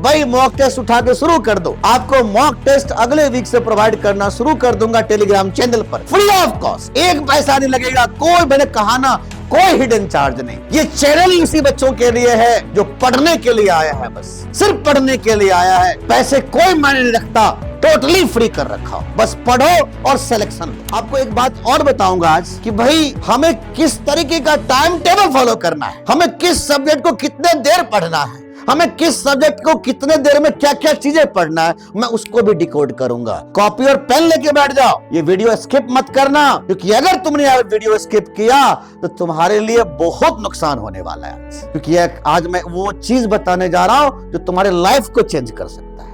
भाई mock test उठा के शुरू कर दो। आपको मॉक टेस्ट अगले वीक से प्रोवाइड करना शुरू कर दूंगा टेलीग्राम चैनल पर, फ्री ऑफ कॉस्ट, एक पैसा नहीं लगेगा, कोई मैंने कहाना, कोई हिडन चार्ज नहीं। ये चैनल ही उसी बच्चों के लिए है जो पढ़ने के लिए आया है, बस सिर्फ पढ़ने के लिए आया है। पैसे कोई मायने नहीं रखता, टोटली फ्री कर रखा, बस पढ़ो और सिलेक्शन। आपको एक बात और बताऊंगा आज कि भाई हमें किस तरीके का टाइम टेबल फॉलो करना है, हमें किस सब्जेक्ट को कितने देर पढ़ना है, हमें किस सब्जेक्ट को कितने देर में क्या क्या चीजें पढ़ना है, मैं उसको भी डिकोड करूंगा। कॉपी और पेन लेके बैठ जाओ, ये वीडियो स्किप मत करना, क्योंकि अगर तुमने यार वीडियो स्किप किया तो तुम्हारे लिए बहुत नुकसान होने वाला है। क्योंकि आज मैं वो चीज बताने जा रहा हूं जो तुम्हारे लाइफ को चेंज कर सकता है।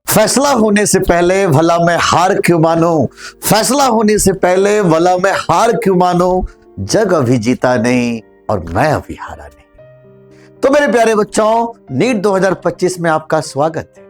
फैसला होने से पहले भला मैं हार क्यों मानूं, फैसला होने से पहले भला मैं हार क्यों मानूं, जग अभी जीता नहीं और मैं अभी हारा नहीं। तो मेरे प्यारे बच्चों, नीट 2025 में आपका स्वागत है।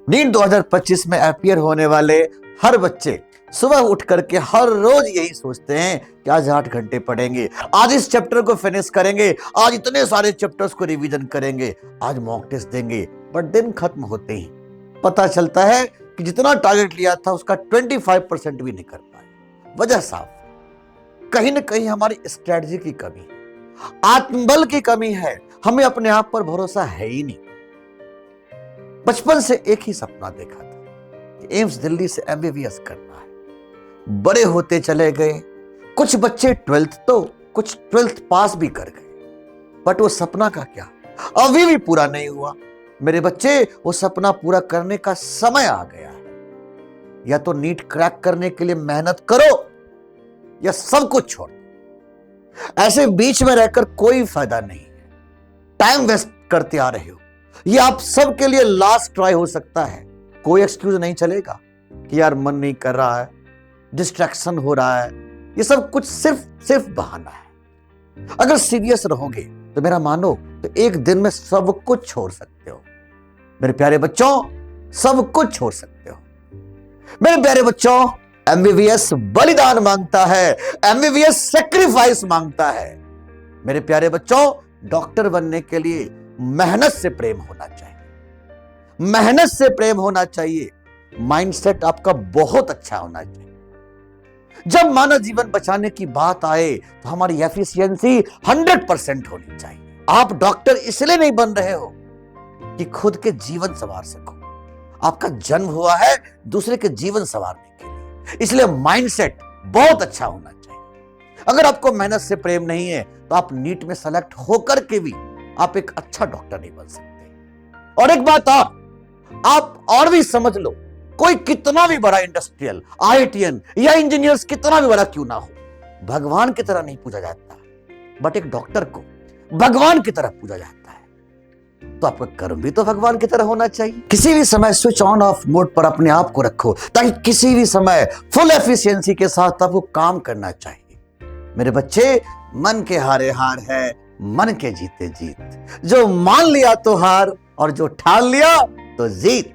नीट 2025 में अपीयर होने वाले हर बच्चे सुबह उठ करके हर रोज यही सोचते हैं कि आज 8 घंटे पढ़ेंगे, आज इस चैप्टर को फिनिश करेंगे, आज इतने सारे चैप्टर्स को रिवीजन करेंगे, आज मॉक टेस्ट देंगे। बट दिन खत्म होते ही पता चलता है कि जितना टारगेट लिया था उसका 25% भी नहीं कर पाए। वजह साफ, कहीं ना कहीं हमारी स्ट्रेटजी की कमी है, आत्मबल की कमी है, हमें अपने आप पर भरोसा है ही नहीं। बचपन से एक ही सपना देखा था कि एम्स दिल्ली से MBBS करना है। बड़े होते चले गए, कुछ बच्चे 12th तो कुछ 12th पास भी कर गए, बट वो सपना का क्या, अभी भी पूरा नहीं हुआ। मेरे बच्चे, वो सपना पूरा करने का समय आ गया है। या तो नीट क्रैक करने के लिए मेहनत करो या सब कुछ छोड़ दो। ऐसे बीच में रहकर कोई फायदा नहीं है, टाइम वेस्ट करते आ रहे हो। ये आप सबके लिए लास्ट ट्राई हो सकता है। कोई एक्सक्यूज नहीं चलेगा कि यार मन नहीं कर रहा है, डिस्ट्रैक्शन हो रहा है, ये सब कुछ सिर्फ बहाना है। अगर सीरियस रहोगे तो मेरा मानो तो एक दिन में सब कुछ छोड़ सकते हो। मेरे प्यारे बच्चों, सब कुछ छोड़ सकते हो। मेरे प्यारे बच्चों, MBBS बलिदान मांगता है, MBBS सेक्रीफाइस मांगता है। मेरे प्यारे बच्चों, डॉक्टर बनने के लिए मेहनत से प्रेम होना चाहिए, मेहनत से प्रेम होना चाहिए, माइंडसेट आपका बहुत अच्छा होना चाहिए। जब मानव जीवन बचाने की बात आए तो हमारी एफिशिएंसी 100% होनी चाहिए। आप डॉक्टर इसलिए नहीं बन रहे हो कि खुद के जीवन संवार सको, आपका जन्म हुआ है दूसरे के जीवन संवारने के लिए, इसलिए माइंडसेट बहुत अच्छा होना चाहिए। अगर आपको मेहनत से प्रेम नहीं है तो आप नीट में सेलेक्ट होकर के भी आप एक अच्छा डॉक्टर नहीं बन सकते। और एक बात आप और भी समझ लो, कोई कितना भी बड़ा इंडस्ट्रियल, IITian या इंजीनियर्स कितना भी बड़ा क्यों ना हो, भगवान की तरह नहीं पूजा जाता, बट एक डॉक्टर को भगवान की तरह पूजा जाता है। तो आपका कर्म भी तो भगवान की तरह होना चाहिए। किसी भी समय स्विच ऑन ऑफ मोड पर अपने आप को रखो, ताकि किसी भी समय फुल एफिशिएंसी के साथ आपको काम करना चाहिए। मेरे बच्चे, मन के हारे हार है, मन के जीते जीत। जो मान लिया तो हार और जो ठान लिया तो जीत।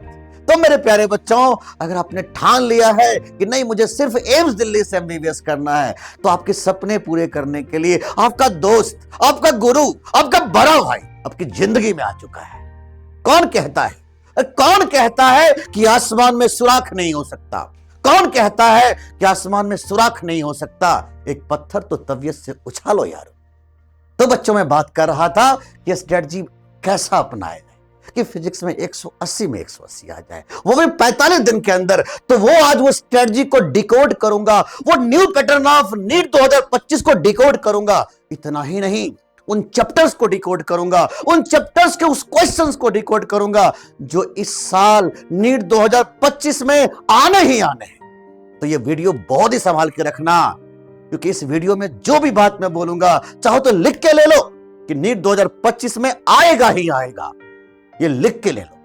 तो मेरे प्यारे बच्चों, अगर आपने ठान लिया है कि नहीं मुझे सिर्फ एम्स दिल्ली से MBBS करना है, तो आपके सपने पूरे करने के लिए आपका दोस्त, आपका गुरु, आपका बड़ा भाई आपकी जिंदगी में आ चुका है। कौन कहता है कि आसमान में सुराख नहीं हो सकता? कौन कहता है कि आसमान में सुराख नहीं हो सकता? एक पत्थर तो तबीयत से उछालो यार। तो बच्चों, मैं बात कर रहा था कि स्ट्रेटजी कैसा अपनाए कि फिजिक्स में 180 में 180 आ जाए, वो भी 45 दिन के अंदर। तो वो आज वो स्ट्रेटजी को डिकोड करूंगा, वो न्यू पैटर्न ऑफ नीट 2025 को डिकोड करूंगा। इतना ही नहीं, उन चैप्टर्स को डिकोड करूंगा, उन चैप्टर्स के उस क्वेश्चंस को डिकोड करूंगा जो इस साल नीट 2025 में आने ही आने हैं। तो ये वीडियो बहुत ही संभाल के रखना, क्योंकि इस वीडियो में जो भी बात मैं बोलूंगा, चाहो तो लिख के ले लो कि नीट 2025 में आएगा ही आएगा। ये लिख के ले लो।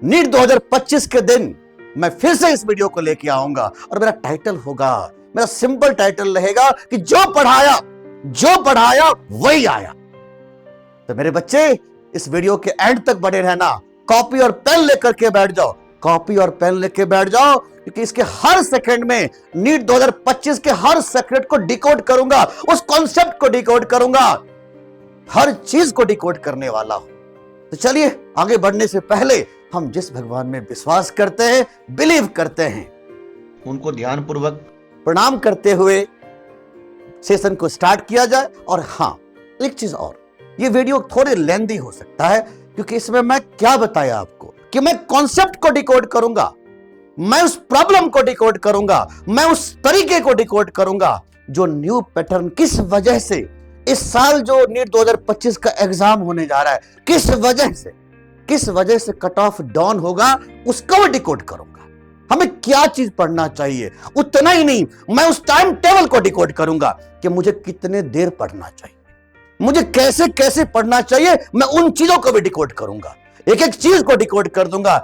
नीट 2025 के दिन मैं फिर से इस वीडियो को लेके आऊंगा और मेरा टाइटल होगा, मेरा सिंपल टाइटल रहेगा कि जो पढ़ाया वही आया। तो मेरे बच्चे, इस वीडियो के एंड तक बने रहना, कॉपी और पेन लेकर के बैठ जाओ, कॉपी और पेन लेके बैठ जाओ, क्योंकि इसके हर सेकंड में नीट 2025 के हर सेक्रेट को डिकोड करूंगा, उस कॉन्सेप्ट को डिकोड करूंगा, हर चीज को डिकोड करने वाला हूं। तो चलिए आगे बढ़ने से पहले हम जिस भगवान में विश्वास करते हैं, बिलीव करते हैं, उनको ध्यानपूर्वक प्रणाम करते हुए सेशन को स्टार्ट किया जाए। और हाँ, एक चीज और, ये वीडियो थोड़ी लेंदी हो सकता है क्योंकि इसमें मैं क्या बताया आपको कि मैं कॉन्सेप्ट को डिकोड करूंगा, मैं उस प्रॉब्लम को डिकोड करूंगा, मैं उस तरीके को डिकोड करूंगा जो न्यू पैटर्न किस वजह से इस साल जो नीट 2025 का एग्जाम होने जा रहा है, किस वजह से कट ऑफ डाउन होगा, उसको भी डिकोड करूंगा। हमें क्या चीज पढ़ना चाहिए, उतना ही नहीं, मैं उस टाइम टेबल को डिकोड करूंगा कि मुझे कितने देर पढ़ना चाहिए, मुझे कैसे कैसे पढ़ना चाहिए, मैं उन चीजों को भी डिकोड करूंगा, एक एक चीज को डिकोड कर दूंगा।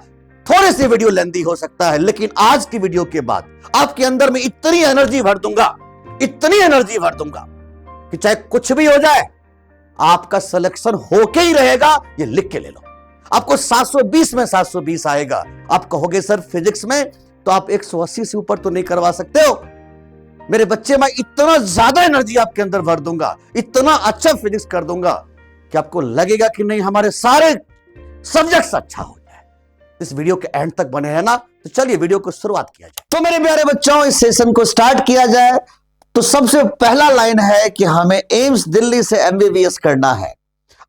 थोड़ी सी वीडियो लेंदी हो सकता है, लेकिन आज की वीडियो के बाद आपके अंदर में इतनी एनर्जी भर दूंगा कि चाहे कुछ भी हो जाए, आपका सिलेक्शन होके ही रहेगा। ये लिख के ले लो, आपको 720 में 720 आएगा। आप कहोगे सर फिजिक्स में तो आप 180 से ऊपर तो नहीं करवा सकते हो। मेरे बच्चे, मैं इतना ज्यादा एनर्जी आपके अंदर भर दूंगा, इतना अच्छा फिजिक्स कर दूंगा कि आपको लगेगा कि नहीं, हमारे सारे सब्जेक्ट्स अच्छा हो जाए। इस वीडियो के एंड तक बने हैं ना, तो चलिए वीडियो को शुरुआत किया जाए। तो मेरे प्यारे बच्चों, इस सेशन को स्टार्ट किया जाए। तो सबसे पहला लाइन है कि हमें एम्स दिल्ली से एमबीबीएस करना है।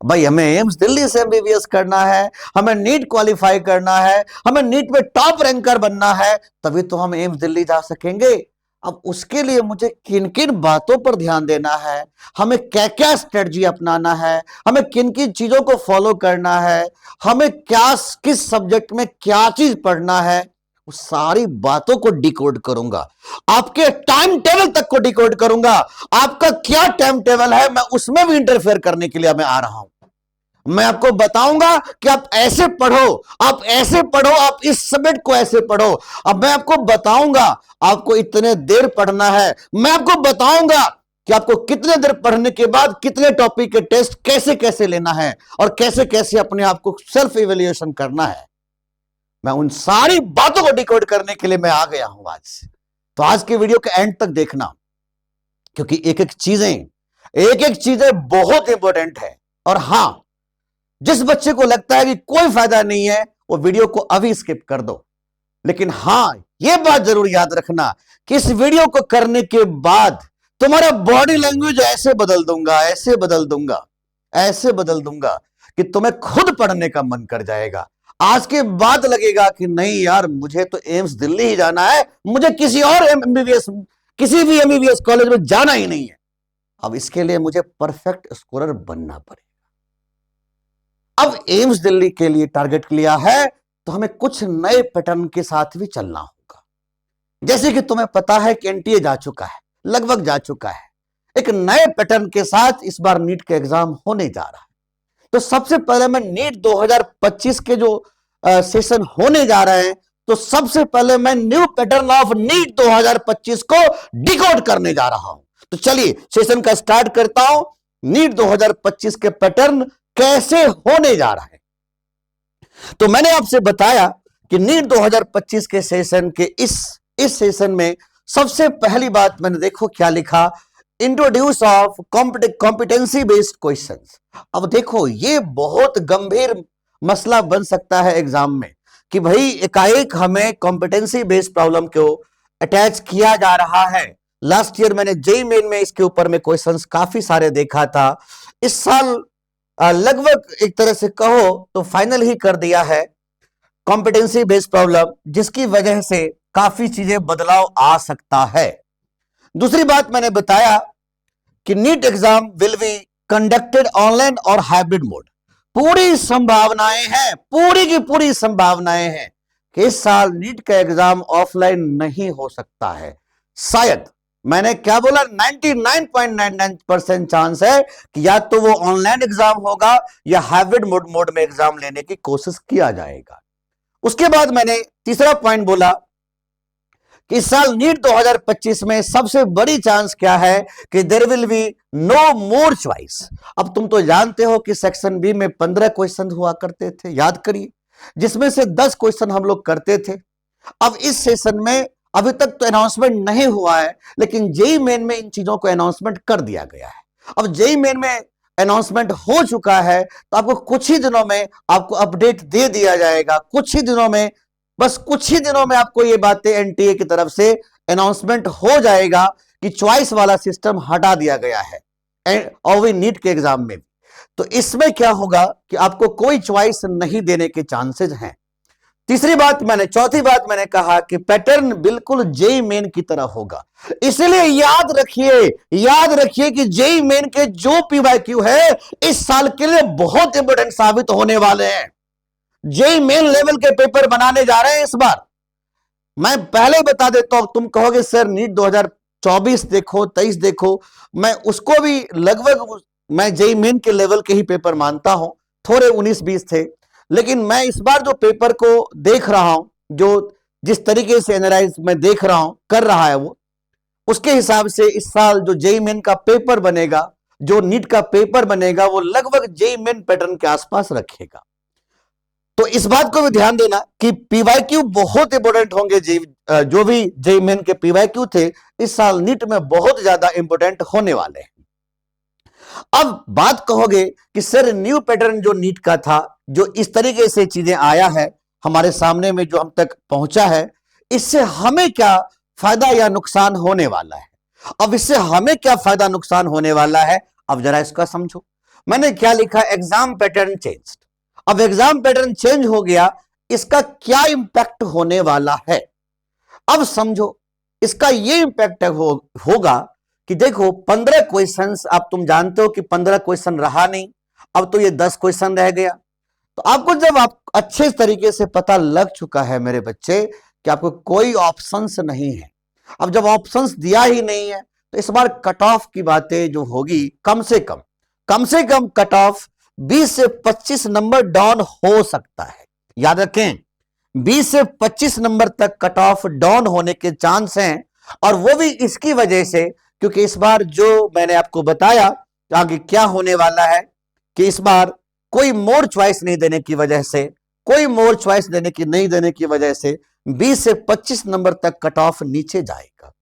भाई, हमें एम्स दिल्ली से एमबीबीएस करना है, हमें नीट क्वालिफाई करना है, हमें नीट में टॉप रैंकर बनना है, तभी तो हम एम्स दिल्ली जा सकेंगे। अब उसके लिए मुझे किन किन बातों पर ध्यान देना है, हमें क्या क्या स्ट्रेटजी अपनाना है, हमें किन किन चीजों को फॉलो करना है, हमें क्या किस सब्जेक्ट में क्या चीज पढ़ना है, उस सारी बातों को डिकोड करूंगा। आपके टाइम टेबल तक को डिकोड करूंगा। आपका क्या टाइम टेबल है, मैं उसमें भी इंटरफेयर करने के लिए मैं आ रहा हूं। मैं आपको बताऊंगा कि आप ऐसे पढ़ो, आप ऐसे पढ़ो, आप इस सब्जेक्ट को ऐसे पढ़ो। अब मैं आपको बताऊंगा आपको इतने देर पढ़ना है, मैं आपको बताऊंगा कि आपको कितने देर पढ़ने के बाद कितने टॉपिक के टेस्ट कैसे कैसे लेना है और कैसे कैसे अपने आप को सेल्फ इवेल्युएशन करना है। मैं उन सारी बातों को डिकोड करने के लिए मैं आ गया हूं आज। तो आज के वीडियो के एंड तक देखना, क्योंकि एक एक चीजें बहुत इंपॉर्टेंट है। और हां, जिस बच्चे को लगता है कि कोई फायदा नहीं है, वो वीडियो को अभी स्किप कर दो। लेकिन हां, यह बात जरूर याद रखना कि इस वीडियो को करने के बाद तुम्हारा बॉडी लैंग्वेज ऐसे बदल दूंगा कि तुम्हें खुद पढ़ने का मन कर जाएगा। आज के बाद लगेगा कि नहीं यार, मुझे तो एम्स दिल्ली ही जाना है, मुझे किसी और किसी भी एमबीबीएस कॉलेज में जाना ही नहीं है। अब इसके लिए मुझे परफेक्ट स्कोरर बनना पड़ेगा। अब एम्स दिल्ली के लिए टारगेट लिया है तो हमें कुछ नए पैटर्न के साथ भी चलना होगा। जैसे कि तुम्हें पता है कि एनटीए जा चुका है, लगभग जा चुका है। एक नए पैटर्न के साथ इस बार नीट का एग्जाम होने जा रहा है। तो सबसे पहले मैं नीट 2025 के जो सेशन होने जा रहे हैं, तो सबसे पहले मैं न्यू पैटर्न ऑफ नीट 2025 को डिकोड करने जा रहा हूं। तो चलिए सेशन का स्टार्ट करता हूं। नीट 2025 के पैटर्न कैसे होने जा रहा है। तो मैंने आपसे बताया कि नीट 2025 के सेशन के इस सेशन में सबसे पहली बात मैंने देखो क्या लिखा, introduce of competency based questions. अब देखो, ये बहुत गंभीर मसला बन सकता है एग्जाम में कि भाई एकाएक हमें कॉम्पिटेंसी बेस्ड प्रॉब्लम को अटैच किया जा रहा है। लास्ट ईयर मैंने जेईई मेन में इसके ऊपर में क्वेश्चंस काफी सारे देखा था। इस साल लगभग एक तरह से कहो तो फाइनल ही कर दिया है कॉम्पिटेंसी बेस्ड प्रॉब्लम, जिसकी वजह से काफी चीजें बदलाव आ सकता है। दूसरी बात मैंने बताया कि NEET exam will be conducted online और हाइब्रिड मोड। पूरी संभावनाएं हैं, पूरी की पूरी संभावनाएं हैं कि इस साल नीट का एग्जाम ऑफलाइन नहीं हो सकता है। शायद, मैंने क्या बोला, 99.99% चांस है कि या तो वो ऑनलाइन एग्जाम होगा या हाइब्रिड मोड में एग्जाम लेने की कोशिश किया जाएगा। उसके बाद मैंने तीसरा पॉइंट बोला कि इस साल नीट 2025 में सबसे बड़ी चांस क्या है कि there will be no more choice. अब तुम तो जानते हो कि सेक्शन बी में 15 क्वेश्चन हुआ करते थे, याद करिए, जिसमें से 10 क्वेश्चन हम लोग करते थे। अब इस सेशन में अभी तक तो अनाउंसमेंट नहीं हुआ है, लेकिन जेईई मेन में इन चीजों को अनाउंसमेंट कर दिया गया है। अब जेईई मेन में अनाउंसमेंट हो चुका है, तो आपको कुछ ही दिनों में आपको अपडेट दे दिया जाएगा। कुछ ही दिनों में, बस कुछ ही दिनों में आपको ये बातें एनटीए की तरफ से अनाउंसमेंट हो जाएगा कि चॉइस वाला सिस्टम हटा दिया गया है और भी नीट के एग्जाम में। तो इसमें क्या होगा कि आपको कोई चॉइस नहीं देने के चांसेस हैं। चौथी बात मैंने कहा कि पैटर्न बिल्कुल जेई मेन की तरह होगा। इसलिए याद रखिए कि जेई मेन के जो पीवाईक्यू है इस साल के लिए बहुत इंपॉर्टेंट साबित होने वाले हैं। जेई मेन लेवल के पेपर बनाने जा रहे हैं इस बार। मैं पहले बता देता हूं, तुम कहोगे सर नीट 2024 देखो, 23 देखो, मैं उसको भी लगभग मैं जेई मेन के लेवल के ही पेपर मानता हूं। थोड़े 19-20 थे, लेकिन मैं इस बार जो पेपर को देख रहा हूं, जो जिस तरीके से एनालाइज मैं देख रहा हूं कर रहा है वो, उसके हिसाब से इस साल जो जेई मेन का पेपर बनेगा, जो नीट का पेपर बनेगा, वो लगभग जेई मेन पैटर्न के आसपास रखेगा। तो इस बात को भी ध्यान देना कि पीवाईक्यू बहुत इंपॉर्टेंट होंगे। जो भी जेई मेन के पीवाईक्यू थे इस साल नीट में बहुत ज्यादा इंपॉर्टेंट होने वाले हैं। अब बात कहोगे कि सर न्यू पैटर्न जो नीट का था, जो इस तरीके से चीजें आया है हमारे सामने में, जो हम तक पहुंचा है, इससे हमें क्या फायदा या नुकसान होने वाला है? अब इससे हमें क्या फायदा नुकसान होने वाला है, अब जरा इसका समझो। मैंने क्या लिखा, एग्जाम पैटर्न चेंज। अब एग्जाम पैटर्न चेंज हो गया, इसका क्या इंपैक्ट होने वाला है? अब समझो, इसका यह इंपैक्ट होगा कि देखो 15 क्वेश्चंस, आप तुम जानते हो कि 15 क्वेश्चन रहा नहीं, अब तो ये 10 क्वेश्चन रह गया। तो आपको जब आप अच्छे तरीके से पता लग चुका है मेरे बच्चे कि आपको कोई ऑप्शंस नहीं है, अब जब ऑप्शंस दिया ही नहीं है, तो इस बार कट ऑफ की बातें जो होगी, कम से कम कट ऑफ 20 से 25 नंबर डाउन हो सकता है। याद रखें, 20 से 25 नंबर तक कट ऑफ डाउन होने के चांस हैं, और वो भी इसकी वजह से क्योंकि इस बार जो मैंने आपको बताया आगे क्या होने वाला है कि इस बार कोई मोर चॉइस नहीं देने की वजह से, नहीं देने की वजह से 20 से 25 नंबर तक कट ऑफ नीचे जाएगा।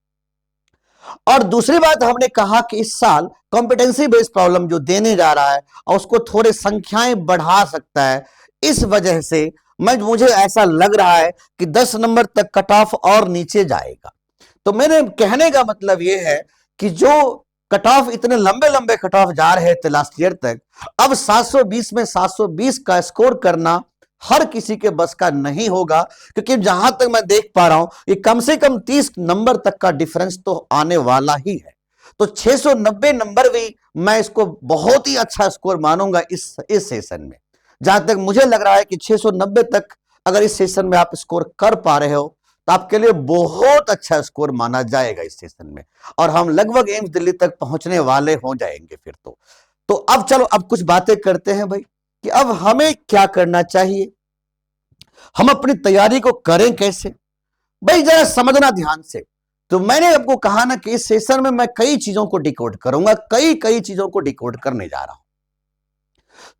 और दूसरी बात हमने कहा कि इस साल कॉम्पिटेंसी बेस्ड प्रॉब्लम जो देने जा रहा है और उसको थोड़े संख्याएं बढ़ा सकता है। इस वजह से मुझे ऐसा लग रहा है कि 10 नंबर तक कट ऑफ और नीचे जाएगा। तो मेरे कहने का मतलब यह है कि जो कट ऑफ इतने लंबे कट ऑफ जा रहे थे लास्ट ईयर तक, अब 720 में 720 का स्कोर करना हर किसी के बस का नहीं होगा, क्योंकि जहां तक मैं देख पा रहा हूं ये कम से कम 30 नंबर तक का डिफरेंस तो आने वाला ही है। तो 690 नंबर भी मैं इसको बहुत ही अच्छा स्कोर मानूंगा इस सेशन में। जहां तक मुझे लग रहा है कि 690 तक अगर इस सेशन में आप स्कोर कर पा रहे हो तो आपके लिए बहुत अच्छा स्कोर माना जाएगा इस सेशन में, और हम लगभग एम्स दिल्ली तक पहुंचने वाले हो जाएंगे फिर तो अब चलो, अब कुछ बातें करते हैं भाई कि अब हमें क्या करना चाहिए, हम अपनी तैयारी को करें कैसे। भाई जरा समझना ध्यान से। तो मैंने आपको कहा ना कि इस सेशन में मैं कई चीजों को डिकोड करूंगा, कई चीजों को डिकोड करने जा रहा हूं।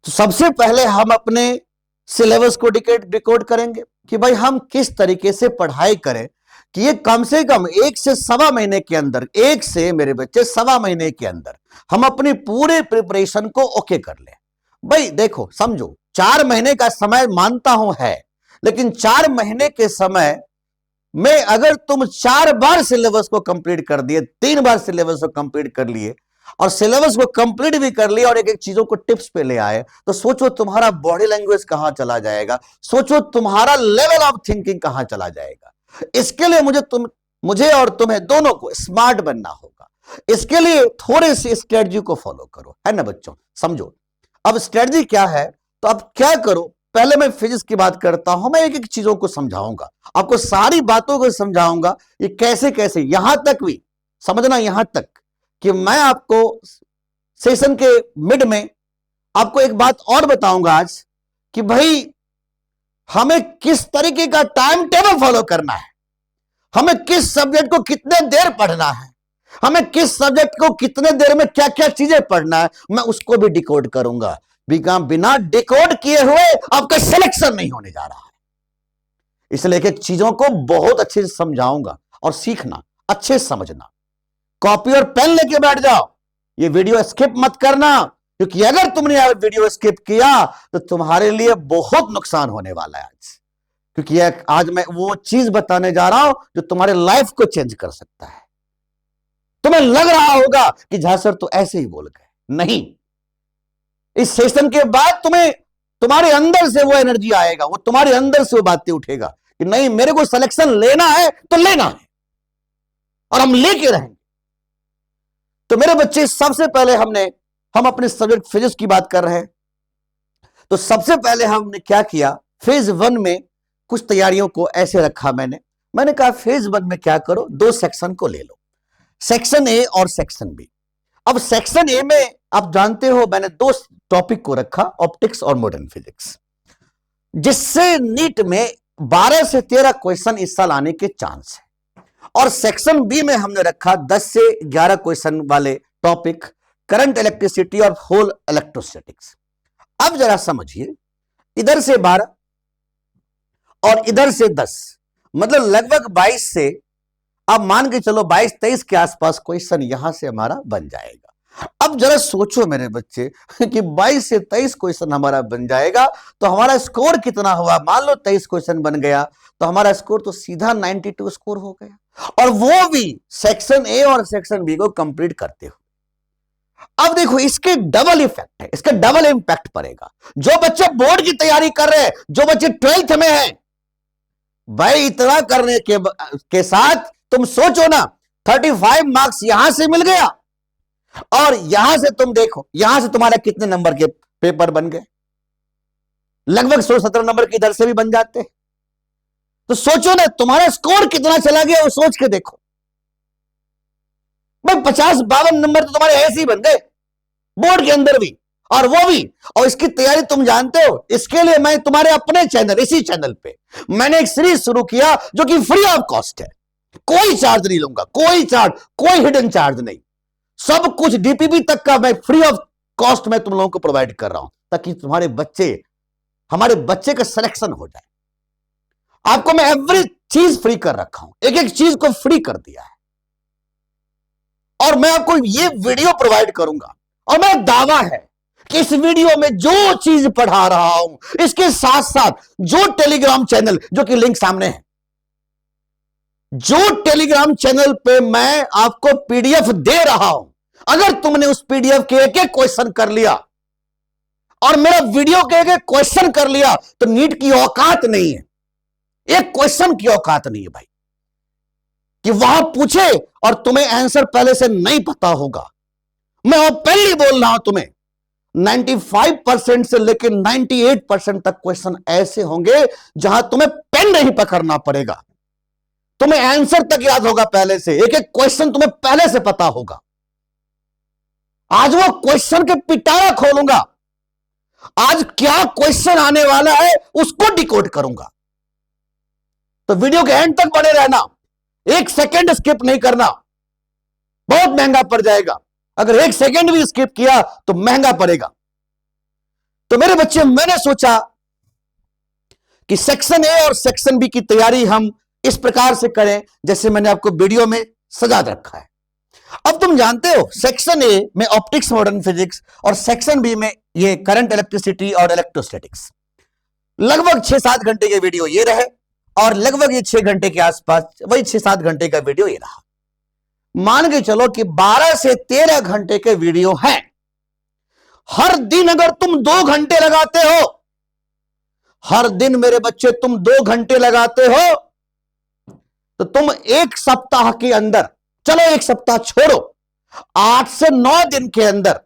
तो सबसे पहले हम अपने सिलेबस को डिकोड करेंगे कि भाई हम किस तरीके से पढ़ाई करें कि ये कम से कम 1 से सवा महीने के अंदर, 1 से मेरे बच्चे सवा महीने के अंदर हम अपनी पूरे प्रिपरेशन को ओके कर लें। भाई देखो समझो, 4 महीने का समय मानता हूं है, लेकिन 4 महीने के समय में अगर तुम 4 बार सिलेबस को कंप्लीट कर दिए, 3 बार सिलेबस को कंप्लीट कर लिए और सिलेबस को कंप्लीट भी कर लिया और एक चीजों को टिप्स पे ले आए, तो सोचो तुम्हारा बॉडी लैंग्वेज कहां चला जाएगा, सोचो तुम्हारा लेवल ऑफ थिंकिंग कहां चला जाएगा। इसके लिए मुझे और तुम्हें दोनों को स्मार्ट बनना होगा। इसके लिए थोड़े सी स्ट्रेटजी को फॉलो करो, है ना बच्चों। समझो अब स्ट्रेटजी क्या है, तो अब क्या करो, पहले मैं फिजिक्स की बात करता हूं, मैं एक चीजों को समझाऊंगा, आपको सारी बातों को समझाऊंगा, ये कैसे यहां तक भी समझना, यहां तक कि मैं आपको सेशन के मिड में आपको एक बात और बताऊंगा आज कि भाई हमें किस तरीके का टाइम टेबल फॉलो करना है, हमें किस सब्जेक्ट को कितने देर पढ़ना है, हमें किस सब्जेक्ट को कितने देर में क्या क्या चीजें पढ़ना है, मैं उसको भी डिकोड करूंगा। बिना डिकोड किए हुए आपका सिलेक्शन नहीं होने जा रहा है। इसलिए एक चीजों को बहुत अच्छे से समझाऊंगा और सीखना, अच्छे से समझना। कॉपी और पेन लेके बैठ जाओ, ये वीडियो स्किप मत करना, क्योंकि अगर तुमने यह वीडियो स्किप किया तो तुम्हारे लिए बहुत नुकसान होने वाला है आज, क्योंकि आज मैं वो चीज बताने जा रहा हूं जो तुम्हारे लाइफ को चेंज कर सकता है। तुम्हें लग रहा होगा कि झा सर तो ऐसे ही बोल गए, नहीं, इस सेशन के बाद तुम्हें तुम्हारे अंदर से वो एनर्जी आएगा, वो तुम्हारे अंदर से वो बातें उठेगा कि नहीं, मेरे को सिलेक्शन लेना है तो लेना है और हम लेके रहेंगे। तो मेरे बच्चे, सबसे पहले हम अपने सब्जेक्ट फिजिक्स की बात कर रहे हैं, तो सबसे पहले हमने क्या किया, फेज 1 में कुछ तैयारियों को ऐसे रखा। मैंने कहा फेज 1 में क्या करो, 2 सेक्शन को ले लो, सेक्शन ए और सेक्शन बी। अब सेक्शन ए में आप जानते हो मैंने 2 टॉपिक को रखा, ऑप्टिक्स और मॉडर्न फिजिक्स, जिससे नीट में 12 से 13 क्वेश्चन इस साल आने के चांस है। और सेक्शन बी में हमने रखा 10 से 11 क्वेश्चन वाले टॉपिक, करंट इलेक्ट्रिसिटी और होल इलेक्ट्रोस्टैटिक्स। अब जरा समझिए, इधर से 12 और इधर से 10, मतलब लगभग 22 से, अब मान के चलो 22-23 के आसपास क्वेश्चन यहां से हमारा बन जाएगा। अब जरा सोचो मेरे बच्चे कि 22 से 23 क्वेश्चन हमारा बन जाएगा तो हमारा स्कोर कितना हुआ। मान लो 23 क्वेश्चन बन गया तो हमारा स्कोर तो सीधा 92 स्कोर हो गया, और वो भी सेक्शन ए और सेक्शन बी को कंप्लीट करते हो। अब देखो, इसके डबल इफेक्ट है, इसका डबल इंपैक्ट पड़ेगा। जो बच्चे बोर्ड की तैयारी कर रहे हैं, जो बच्चे 12th में हैं, भाई इतना करने के साथ तुम सोचो ना, 35 मार्क्स यहां से मिल गया और यहां से तुम देखो, यहां से तुम्हारे कितने नंबर के पेपर बन गए, लगभग 16-17 नंबर की इधर से भी बन जाते हैं। तो सोचो ना तुम्हारा स्कोर कितना चला गया, वो सोच के देखो भाई। 50-52 नंबर तो तुम्हारे ऐसे ही बन गए बोर्ड के अंदर भी, और वो भी। और इसकी तैयारी तुम जानते हो, इसके लिए मैं तुम्हारे अपने चैनल, इसी चैनल पे मैंने एक सीरीज शुरू किया जो कि फ्री ऑफ कॉस्ट है, कोई चार्ज नहीं लूंगा, कोई चार्ज, कोई हिडन चार्ज नहीं, सब कुछ डीपीपी तक का मैं फ्री ऑफ कॉस्ट में तुम लोगों को प्रोवाइड कर रहा हूं, ताकि तुम्हारे बच्चे, हमारे बच्चे का सिलेक्शन हो जाए। आपको मैं एवरी चीज फ्री कर रखा हूं, एक एक चीज को फ्री कर दिया है, और मैं आपको ये वीडियो प्रोवाइड करूंगा। और मेरा दावा है कि इस वीडियो में जो चीज पढ़ा रहा हूं, इसके साथ साथ जो टेलीग्राम चैनल, जो कि लिंक सामने है, जो टेलीग्राम चैनल पे मैं आपको पीडीएफ दे रहा हूं, अगर तुमने उस पीडीएफ के एक एक क्वेश्चन कर लिया और मेरा वीडियो के एक एक क्वेश्चन कर लिया, तो नीट की औकात नहीं है, एक क्वेश्चन की औकात नहीं है भाई, कि वहां पूछे और तुम्हें आंसर पहले से नहीं पता होगा। मैं पहले बोल रहा हूं तुम्हें, 95% से लेकर 98% तक क्वेश्चन ऐसे होंगे जहां तुम्हें पेन नहीं पकड़ना पड़ेगा, तुम्हें आंसर तक याद होगा पहले से, एक एक क्वेश्चन तुम्हें पहले से पता होगा। आज वो क्वेश्चन के पिटारा खोलूंगा, आज क्या क्वेश्चन आने वाला है उसको डिकोड करूंगा। तो वीडियो के एंड तक बने रहना, 1 सेकंड स्किप नहीं करना, बहुत महंगा पड़ जाएगा। अगर 1 सेकंड भी स्किप किया तो महंगा पड़ेगा। तो मेरे बच्चे, मैंने सोचा कि सेक्शन ए और सेक्शन बी की तैयारी हम इस प्रकार से करें जैसे मैंने आपको वीडियो में सजा रखा है। अब तुम जानते हो, सेक्शन ए में ऑप्टिक्स मॉडर्न फिजिक्स और सेक्शन बी में ये करंट इलेक्ट्रिसिटी और इलेक्ट्रोस्टैटिक्स, लगभग 6-7 घंटे के वीडियो ये रहे, और लगभग ये 6 घंटे के आसपास, वही 6-7 घंटे का वीडियो ये रहा। मान के चलो कि 12 से 13 घंटे के वीडियो हैं। हर दिन अगर तुम 2 घंटे लगाते हो, हर दिन मेरे बच्चे तुम 2 घंटे लगाते हो, तो तुम 1 सप्ताह के अंदर, चलो 1 सप्ताह छोड़ो, 8 से 9 दिन के अंदर,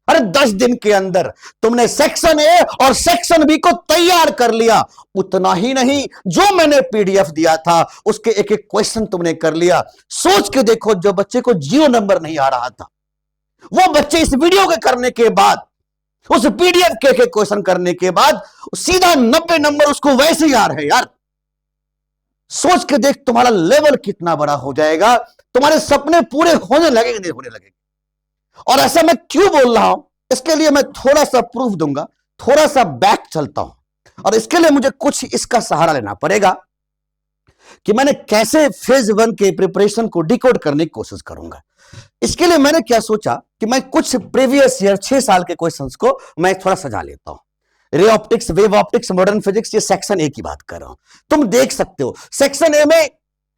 अरे 10 दिन के अंदर तुमने सेक्शन ए और सेक्शन बी को तैयार कर लिया। उतना ही नहीं, जो मैंने पीडीएफ दिया था उसके एक एक क्वेश्चन तुमने कर लिया। सोच के देखो, जो बच्चे को 0 नंबर नहीं आ रहा था, वो बच्चे इस वीडियो के करने के बाद, उस पीडीएफ के एक एक क्वेश्चन करने के बाद सीधा 90 नंबर उसको वैसे ही आ रहे हैं यार। सोच के देख तुम्हारा लेवल कितना बड़ा हो जाएगा, तुम्हारे सपने पूरे होने लगेंगे, नहीं होने लगेंगे। और ऐसा मैं क्यों बोल रहा हूं, इसके लिए मैं थोड़ा सा प्रूफ दूंगा, थोड़ा सा बैक चलता हूं, और इसके लिए मुझे कुछ इसका सहारा लेना पड़ेगा। कि मैंने कैसे फेज 1 के प्रिपरेशन को डिकोड करने की कोशिश करूंगा। इसके लिए मैंने क्या सोचा कि मैं कुछ प्रीवियस ईयर 6 साल के क्वेश्चंस को मैं थोड़ा सजा लेता हूं। Ray optics, wave optics, modern physics, ये सेक्शन ए की बात कर रहा हूं। तुम देख सकते हो सेक्शन ए में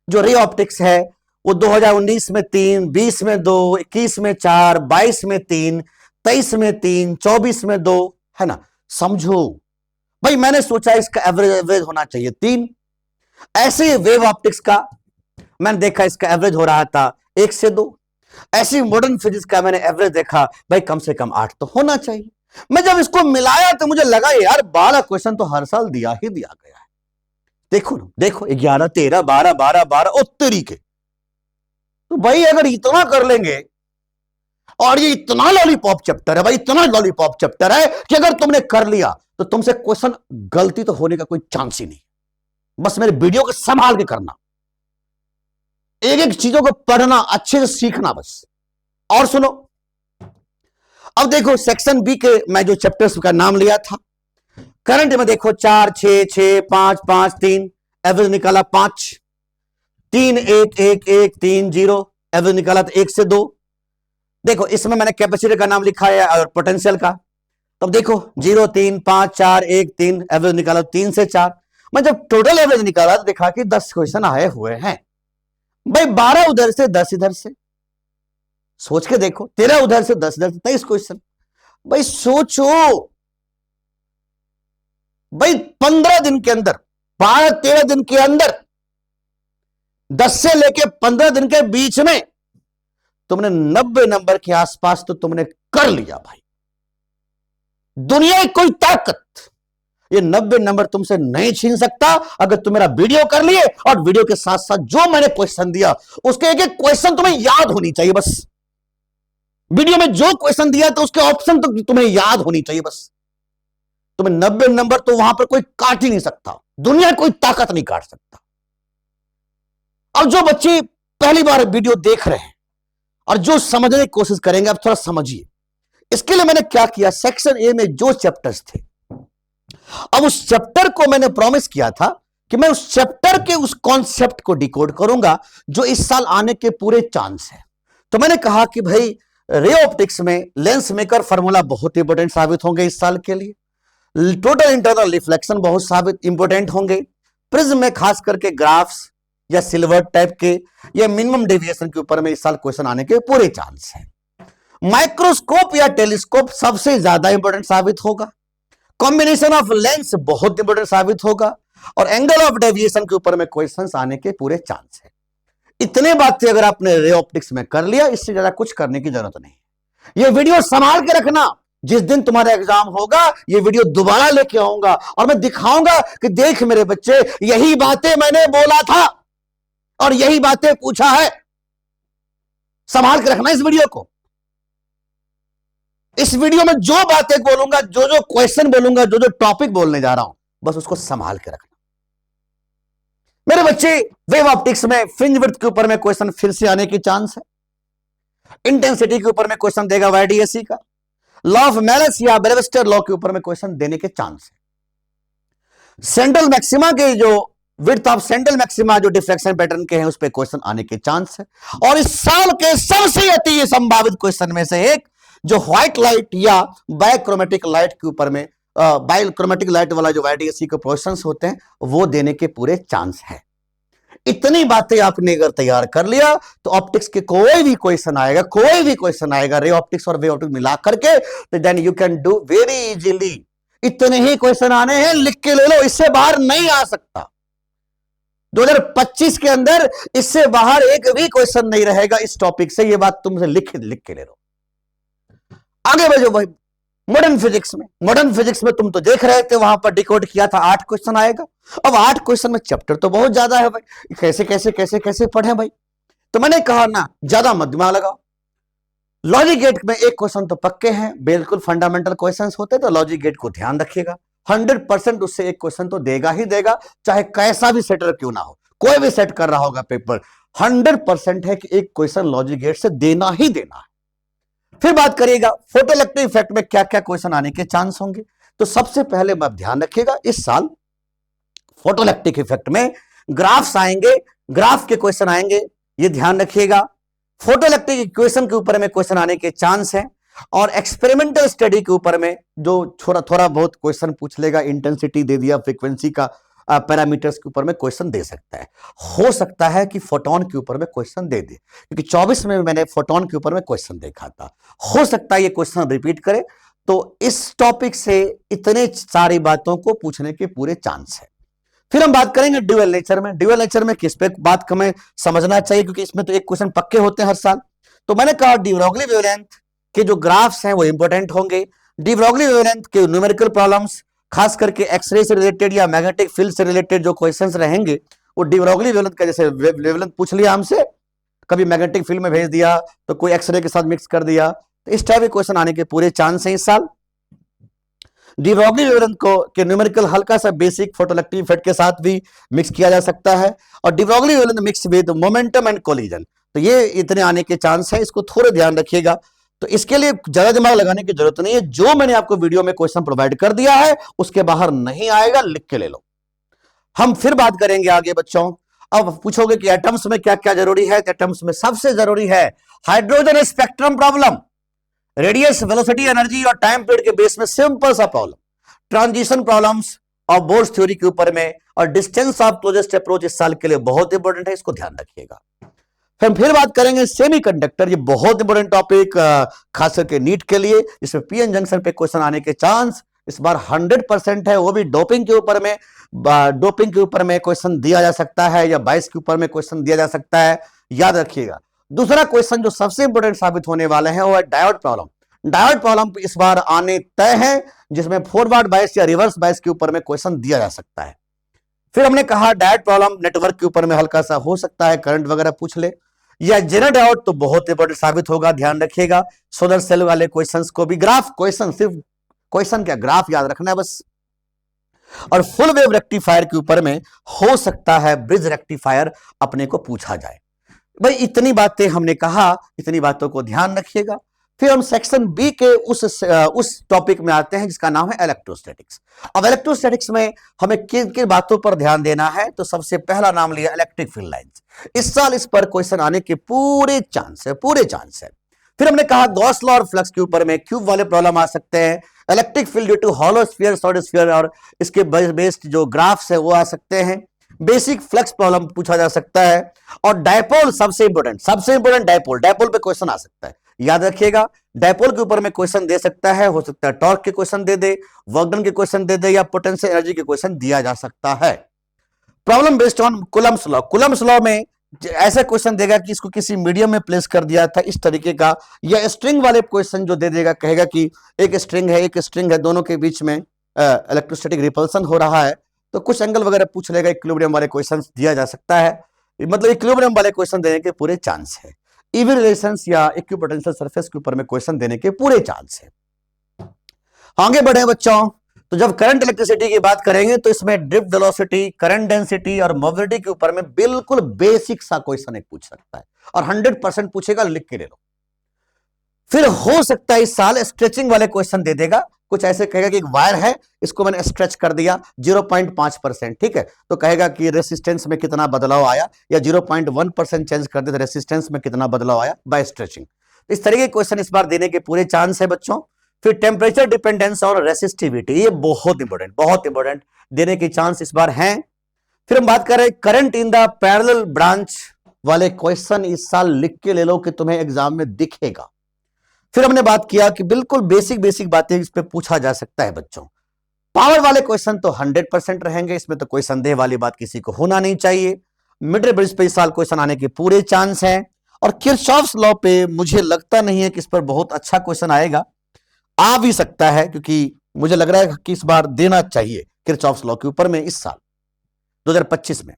जो रे ऑप्टिक्स है वो 2019 में 3, 20 में 2, 21 में 4, 22 में 3, 23 में 3, 24 में 2, है ना। समझो भाई, मैंने सोचा इसका एवरेज होना चाहिए 3। ऐसे ही वेव ऑप्टिक्स का मैंने देखा इसका एवरेज हो रहा था 1 से 2। ऐसी मॉडर्न फिजिक्स का मैंने एवरेज देखा भाई कम से कम 8 तो होना चाहिए। मैं जब इसको मिलाया तो मुझे लगा यार 12 क्वेश्चन तो हर साल दिया ही दिया गया है। देखो ना, देखो 11, 13, 12, 12, 12 और तरीके। तो भाई अगर इतना कर लेंगे, और ये इतना लॉलीपॉप चैप्टर है भाई, इतना लॉलीपॉप चैप्टर है कि अगर तुमने कर लिया तो तुमसे क्वेश्चन गलती तो होने का कोई चांस ही नहीं। बस मेरे वीडियो को संभाल के करना, एक एक चीजों को पढ़ना, अच्छे से सीखना बस। और सुनो, अब देखो सेक्शन बी के मैं जो चैप्टर्स का नाम लिया था, करंट में देखो 4, 6, 6, 5, 5, 3, एवरेज निकाला 5, 3, 1, 1, 1, 3, 0, एवरेज निकाला तो 1 से 2। देखो इसमें मैंने कैपेसिटर का नाम लिखा है और पोटेंशियल का। तब देखो 0, 3, 5, 4, 1, 3, एवरेज निकाला 3 से 4। मैं जब टोटल एवरेज निकाला तो देखा कि 10 क्वेश्चन आए हुए हैं भाई, 12 उधर से 10 इधर से। सोच के देखो, 13 उधर से 10 इधर से, 23 क्वेश्चन। भाई सोचो भाई, 15 दिन के अंदर, 12-13 दिन के अंदर, 10 से लेके 15 दिन के बीच में तुमने 90 नंबर के आसपास तो तुमने कर लिया भाई। दुनिया की कोई ताकत ये 90 नंबर तुमसे नहीं छीन सकता अगर तुम मेरा वीडियो कर लिए, और वीडियो के साथ साथ जो मैंने क्वेश्चन दिया उसके एक एक क्वेश्चन तुम्हें याद होनी चाहिए बस। वीडियो में जो क्वेश्चन दिया तो उसके ऑप्शन तो तुम्हें याद होनी चाहिए बस। तुम्हें 90 नंबर तो वहां पर कोई काट ही नहीं सकता, दुनिया कोई ताकत नहीं काट सकता। अब जो बच्चे पहली बार वीडियो देख रहे हैं और जो समझने की कोशिश करेंगे, अब थोड़ा समझिए। इसके लिए मैंने क्या किया, सेक्शन ए में जो चैप्टर्स थे, अब उस चैप्टर को मैंने प्रॉमिस किया था कि मैं उस चैप्टर के उस कॉन्सेप्ट को डिकोड करूंगा जो इस साल आने के पूरे चांस है। तो मैंने कहा कि भाई रे ऑप्टिक्स में लेंस मेकर फार्मूला बहुत इंपॉर्टेंट साबित होंगे इस साल के लिए, टोटल इंटरनल रिफ्लेक्शन बहुत साबित इंपॉर्टेंट होंगे, प्रिज्म में खास करके ग्राफ्स या सिल्वर टाइप के या मिनिमम डेविएशन के ऊपर में इस साल क्वेश्चन आने के पूरे चांस है। माइक्रोस्कोप या टेलीस्कोप सबसे ज्यादा इंपॉर्टेंट साबित होगा, कॉम्बिनेशन ऑफ लेंस बहुत इंपॉर्टेंट साबित होगा, और एंगल ऑफ डेविएशन के ऊपर में क्वेश्चंस आने के पूरे चांस है। इतने बातें अगर आपने रे ऑप्टिक्स में कर लिया, इससे ज्यादा कुछ करने की जरूरत नहीं। ये वीडियो संभाल के रखना, जिस दिन तुम्हारा एग्जाम होगा ये वीडियो दोबारा लेके आऊंगा और मैं दिखाऊंगा कि देख मेरे बच्चे, यही बातें मैंने बोला था और यही बातें पूछा है। संभाल के रखना इस वीडियो को। इस वीडियो में जो बातें बोलूंगा, जो जो क्वेश्चन बोलूंगा, जो जो टॉपिक बोलने जा रहा हूं, बस उसको संभाल के रखना मेरे बच्चे। वेव ऑप्टिक्स में फ्रिंज विड्थ के ऊपर में क्वेश्चन फिर से आने की चांस है, इंटेंसिटी के ऊपर में क्वेश्चन देगा वाईडीएससी का, लॉ ऑफ मैलस या ब्रेविस्टर लॉ के ऊपर में क्वेश्चन देने के चांस है। सेंट्रल मैक्सिमा के जो विड्थ ऑफ सेंट्रल मैक्सिमा जो डिफ्रैक्शन पैटर्न के हैं उस पे क्वेश्चन आने के चांस है। और इस साल के सबसे अति संभावित क्वेश्चन में से एक जो व्हाइट लाइट या बायक्रोमेटिक लाइट के ऊपर में बायक्रोमेटिक लाइट वाला जो वाईडीएससी के क्वेश्चंस होते हैं वो देने के पूरे चांस है। इतनी बातें आपने अगर तैयार कर लिया तो ऑप्टिक्स के कोई भी क्वेश्चन आएगा, कोई भी क्वेश्चन आएगा रे ऑप्टिक्स और वे ऑप्टिक्स मिला करके, तो then you can do very easily. इतने ही क्वेश्चन आने हैं, लिख के ले लो, इससे बाहर नहीं आ सकता। 2025 के अंदर इससे बाहर एक भी क्वेश्चन नहीं रहेगा इस टॉपिक से, ये बात तुमसे लिख के ले लो। आगे बढ़ो भाई। मॉडर्न फिजिक्स में तुम तो देख रहे थे, वहां पर डिकोड किया था 8 क्वेश्चन आएगा। अब 8 क्वेश्चन में चैप्टर तो बहुत ज्यादा है भाई, कैसे पढ़े भाई। तो मैंने कहा ना, ज्यादा मत दिमाग लगाओ। लॉजिक गेट में एक क्वेश्चन तो पक्के हैं, बिल्कुल फंडामेंटल क्वेश्चंस होते, तो लॉजिक गेट को ध्यान रखिएगा। 100% उससे एक क्वेश्चन तो देगा ही देगा, चाहे कैसा भी सेटर क्यों ना हो, कोई भी सेट कर रहा होगा पेपर, 100% है कि एक क्वेश्चन लॉजिक गेट से देना ही देना है। फिर बात करिएगा फोटोइलेक्ट्रिक इफेक्ट में क्या क्या क्वेश्चन आने के चांस होंगे। तो सबसे पहले आप ध्यान रखिएगा, इस साल फोटोइलेक्ट्रिक इफेक्ट में ग्राफ्स आएंगे, ग्राफ के क्वेश्चन आएंगे, ये ध्यान रखिएगा। फोटोइलेक्ट्रिक इक्वेशन के ऊपर में क्वेश्चन आने के चांस है, और एक्सपेरिमेंटल स्टडी के ऊपर में जो थोड़ा थोड़ा बहुत क्वेश्चन पूछ लेगा, इंटेंसिटी दे दिया, फ्रीक्वेंसी का पैरामीटर्स के ऊपर में क्वेश्चन दे सकता है। हो सकता है कि फोटोन के ऊपर में क्वेश्चन दे दे, क्योंकि 24 में मैंने फोटोन के ऊपर में क्वेश्चन देखा था। हो सकता है ये क्वेश्चन रिपीट करे, तो इस टॉपिक से इतने सारी बातों को पूछने के पूरे चांस है। फिर हम बात करेंगे ड्यूअल नेचर में। ड्यूअल नेचर में किस पे बात हमें समझना चाहिए, क्योंकि इसमें तो एक क्वेश्चन पक्के होते हैं हर साल। तो मैंने कहा डी ब्रोगली वेवलेंथ के जो ग्राफ्स हैं वो इंपॉर्टेंट होंगे। डी ब्रोगली वेवलेंथ के न्यूमेरिकल प्रॉब्लम्स, खास करके एक्सरे से रिलेटेड या मैग्नेटिक फील्ड से रिलेटेड जो क्वेश्चंस रहेंगे वो डी ब्रोगली वेवलेंथ का, जैसे वेवलेंथ पूछ लिया हमसे, कभी मैग्नेटिक फील्ड में भेज दिया तो कोई एक्सरे के साथ मिक्स कर दिया, तो इस टाइप के क्वेश्चन आने के पूरे चांस हैं इस साल। डी ब्रोगली वेवलेंथ को के न्यूमेरिकल हल्का सा बेसिक फोटोइलेक्ट्रिक इफेक्ट के साथ भी मिक्स किया जा सकता है, और de Broglie wavelength mix with momentum and collision, तो ये इतने आने के चांस है, इसको थोड़ा ध्यान रखिएगा। तो इसके लिए ज्यादा दिमाग लगाने की जरूरत नहीं है, जो मैंने आपको वीडियो में क्वेश्चन प्रोवाइड कर दिया है उसके बाहर नहीं आएगा, लिख के ले लो। हम फिर बात करेंगे आगे बच्चों। अब पूछोगे कि एटम्स में क्या क्या जरूरी है, एटम्स में सबसे जरूरी है hydrogen spectrum problem, radius, velocity, energy और टाइम पीरियड के बेस में सिंपल सा प्रॉब्लम, ट्रांजिशन प्रॉब्लम्स और बोर्स थ्योरी के ऊपर में, और डिस्टेंस ऑफ क्लोजेस्ट अप्रोच इस साल के लिए बहुत इंपॉर्टेंट है, इसको ध्यान रखिएगा। फिर बात करेंगे सेमीकंडक्टर, ये बहुत इंपॉर्टेंट टॉपिक खास करके नीट के लिए, जिसमें पीएन जंक्शन पे क्वेश्चन आने के चांस इस बार 100% है, वो भी डोपिंग के ऊपर में। डोपिंग के ऊपर में क्वेश्चन दिया जा सकता है, या 22 के ऊपर में क्वेश्चन दिया जा सकता है, याद रखिएगा। दूसरा क्वेश्चन जो सबसे इंपॉर्टेंट साबित होने वाले हैं वो है डायोड प्रॉब्लम। डायोड प्रॉब्लम इस बार आने तय है, जिसमें फॉरवर्ड बायस या रिवर्स बायस के ऊपर में क्वेश्चन दिया जा सकता है। फिर हमने कहा डायोड प्रॉब्लम नेटवर्क के ऊपर में हल्का सा हो सकता है, करंट वगैरह पूछ ले, या जेनर डायोड तो बहुत इंपॉर्टेंट साबित होगा, ध्यान रखिएगा। सोलर सेल वाले क्वेश्चंस को भी ग्राफ क्वेश्चन, सिर्फ क्वेश्चन क्या ग्राफ याद रखना है बस। और फुल वेव रेक्टिफायर के ऊपर में हो सकता है ब्रिज रेक्टिफायर अपने को पूछा जाए। भाई इतनी बातें हमने कहा, इतनी बातों को ध्यान रखिएगा। फिर हम सेक्शन बी के उस टॉपिक में आते हैं जिसका नाम है इलेक्ट्रोस्टैटिक्स। अब इलेक्ट्रोस्टैटिक्स में हमें किन किन बातों पर ध्यान देना है, तो सबसे पहला नाम लिया इलेक्ट्रिक फील्ड लाइंस। इस साल इस पर क्वेश्चन आने के पूरे चांस है, पूरे चांस है। फिर हमने कहा गॉस लॉ और फ्लक्स के ऊपर में क्यूब वाले प्रॉब्लम आ सकते हैं, electric field due to hollow sphere, solid sphere, और इसके बेस्ड जो ग्राफ्स है वो आ सकते हैं। बेसिक फ्लक्स प्रॉब्लम पूछा जा सकता है, और डायपोल सबसे इंपॉर्टेंट डायपोल पे क्वेश्चन आ सकता है, याद रखिएगा। डायपोल के ऊपर में क्वेश्चन दे सकता है, हो सकता है टॉर्क के क्वेश्चन दे दे, वर्क डन के क्वेश्चन दे दे, या पोटेंशियल एनर्जी के क्वेश्चन दिया जा सकता है। Problem based on Coulomb's law. Coulomb's law में ऐसा क्वेश्चन देगा कि इसको किसी मीडियम में प्लेस कर दिया था इस तरीके का, या स्ट्रिंग वाले क्वेश्चन जो दे देगा, कहेगा कि एक स्ट्रिंग है, दोनों के बीच में इलेक्ट्रोस्टैटिक रिपल्सन हो रहा है, तो कुछ एंगल वगैरह पूछ लेगा, इक्विलिब्रियम वाले क्वेश्चन दिया जा सकता है, मतलब इक्विलिब्रियम वाले क्वेश्चन देने के पूरे चांस है। ईवी रिलेशंस या इक्विपोटेंशियल सरफेस के ऊपर में क्वेश्चन देने के पूरे चांस है। आगे बढ़े बच्चों, तो जब करंट इलेक्ट्रिसिटी की बात करेंगे तो इसमें ड्रिफ्ट वेलोसिटी, करंट डेंसिटी और मोबिलिटी के ऊपर में बिल्कुल बेसिक सा क्वेश्चन एक पूछ सकता है, और 100% पूछेगा, लिख के ले लो। फिर हो सकता है इस साल स्ट्रेचिंग वाले क्वेश्चन दे देगा, कुछ ऐसे कहेगा कि एक वायर है, इसको मैंने स्ट्रेच कर दिया 0.5%, ठीक है, तो कहेगा कि रेसिस्टेंस में कितना बदलाव आया, या 0.1% चेंज कर दे तो रेसिस्टेंस में कितना बदलाव आया बाय स्ट्रेचिंग। इस तरीके के क्वेश्चन इस बार देने के पूरे चांस है बच्चों। फिर टेम्परेचर डिपेंडेंस और रेसिस्टिविटी, ये बहुत इंपॉर्टेंट देने के चांस इस बार हैं। फिर हम बात कर रहे हैं current in the parallel branch वाले क्वेश्चन इस साल लिख के ले लो कि तुम्हें एग्जाम में दिखेगा। फिर हमने बात किया कि बिल्कुल बेसिक बातें इस पे पूछा जा सकता है बच्चों। पावर वाले क्वेश्चन तो 100% रहेंगे, इसमें तो कोई संदेह वाली बात किसी को होना नहीं चाहिए। मिड ब्रिज पे इस साल क्वेश्चन आने के पूरे चांस हैं, और किरचॉफ्स लॉ पे मुझे लगता नहीं है कि इस पर बहुत अच्छा क्वेश्चन आएगा, आ भी सकता है, क्योंकि मुझे लग रहा है कि इस बार देना चाहिए किरचॉफ्स लॉ के ऊपर में इस साल 2025 में।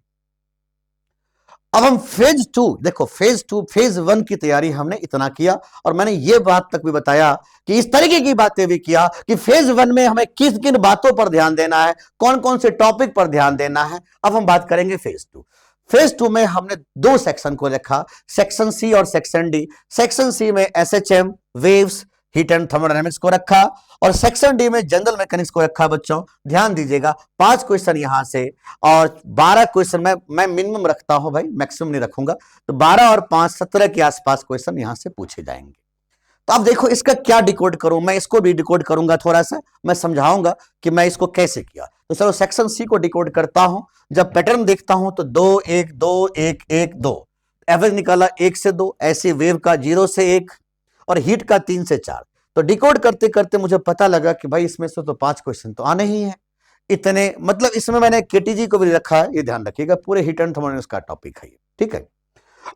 अब हम फेज 2 देखो, फेज 1 की तैयारी हमने इतना किया, और मैंने ये बात तक भी बताया कि इस तरीके की बातें भी किया कि फेज 1 में हमें किन किन बातों पर ध्यान देना है, कौन कौन से टॉपिक पर ध्यान देना है। अब हम बात करेंगे फेज 2। फेज 2 में हमने 2 सेक्शन को रखा, सेक्शन सी और सेक्शन डी। सेक्शन सी में SHM, waves, heat and thermodynamics को रखा और सेक्शन डी में जनरल मैकेनिक्स को रखा। बच्चों ध्यान दीजिएगा, 5 क्वेश्चन यहां से और 12 क्वेश्चन मैं मिनिमम रखता हूं भाई, मैक्सिमम नहीं रखूंगा। तो 12 और 5 17 के आसपास क्वेश्चन यहां से पूछे जाएंगे। तो अब देखो इसका क्या डिकोड करूं, मैं इसको भी डिकोड करूंगा, थोड़ा सा मैं समझाऊंगा कि मैं इसको कैसे किया। तो चलो सेक्शन सी को डिकोड करता हूं। जब पैटर्न देखता हूं तो 2 1 2 1 1 2, एवरेज निकाला 1 से 2, ऐसे वेव का 0 से 1 और हीट का 3 से 4। तो डिकोड करते करते मुझे पता लगा कि भाई इसमें से तो 5 क्वेश्चन तो आने ही है इतने, मतलब इसमें मैंने केटीजी को भी रखा है, ये ध्यान रखिएगा, पूरे हीट एंड थर्मोडायनेमिक्स का टॉपिक है ये, ठीक है।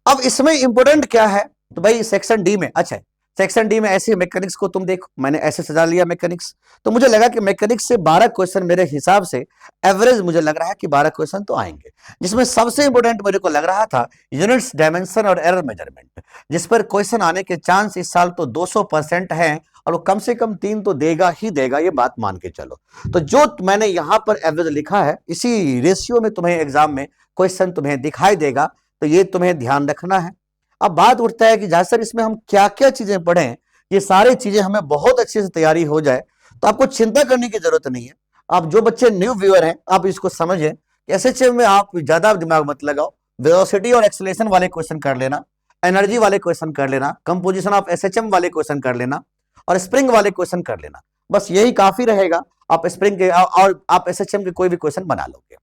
अब इसमें इंपोर्टेंट क्या है, तो भाई सेक्शन डी में, अच्छा सेक्शन डी में ऐसे मैकेनिक्स को तुम देखो, मैंने ऐसे सजा लिया मैकेनिक्स। तो मुझे लगा कि मैकेनिक्स से 12 क्वेश्चन मेरे हिसाब से एवरेज मुझे लग रहा है कि 12 क्वेश्चन तो आएंगे, जिसमें सबसे इंपोर्टेंट मेरे को लग रहा था यूनिट्स, डायमेंशन और एरर मेजरमेंट, जिस पर क्वेश्चन आने के चांस इस साल तो 200% है और वो कम से कम 3 तो देगा ही देगा, ये बात मान के चलो। तो जो मैंने यहां पर एवरेज लिखा है, इसी रेशियो में तुम्हें एग्जाम में क्वेश्चन तुम्हें दिखाई देगा, तो ये तुम्हें ध्यान रखना है। अब बात उठता है कि जहां सर इसमें हम क्या क्या चीजें पढ़ें, ये सारी चीजें हमें बहुत अच्छे से तैयारी हो जाए, तो आपको चिंता करने की जरूरत नहीं है। आप जो बच्चे न्यू व्यूअर हैं, आप इसको समझें, एसएचएम में आप ज्यादा दिमाग मत लगाओ, वेलोसिटी और एक्सेलरेशन वाले क्वेश्चन कर लेना, एनर्जी वाले क्वेश्चन कर लेना, कंपोजिशन ऑफ एसएचएम वाले क्वेश्चन कर लेना और स्प्रिंग वाले क्वेश्चन कर लेना, बस यही काफी रहेगा। आप स्प्रिंग के और आप एसएचएम के कोई भी क्वेश्चन बना लोगे।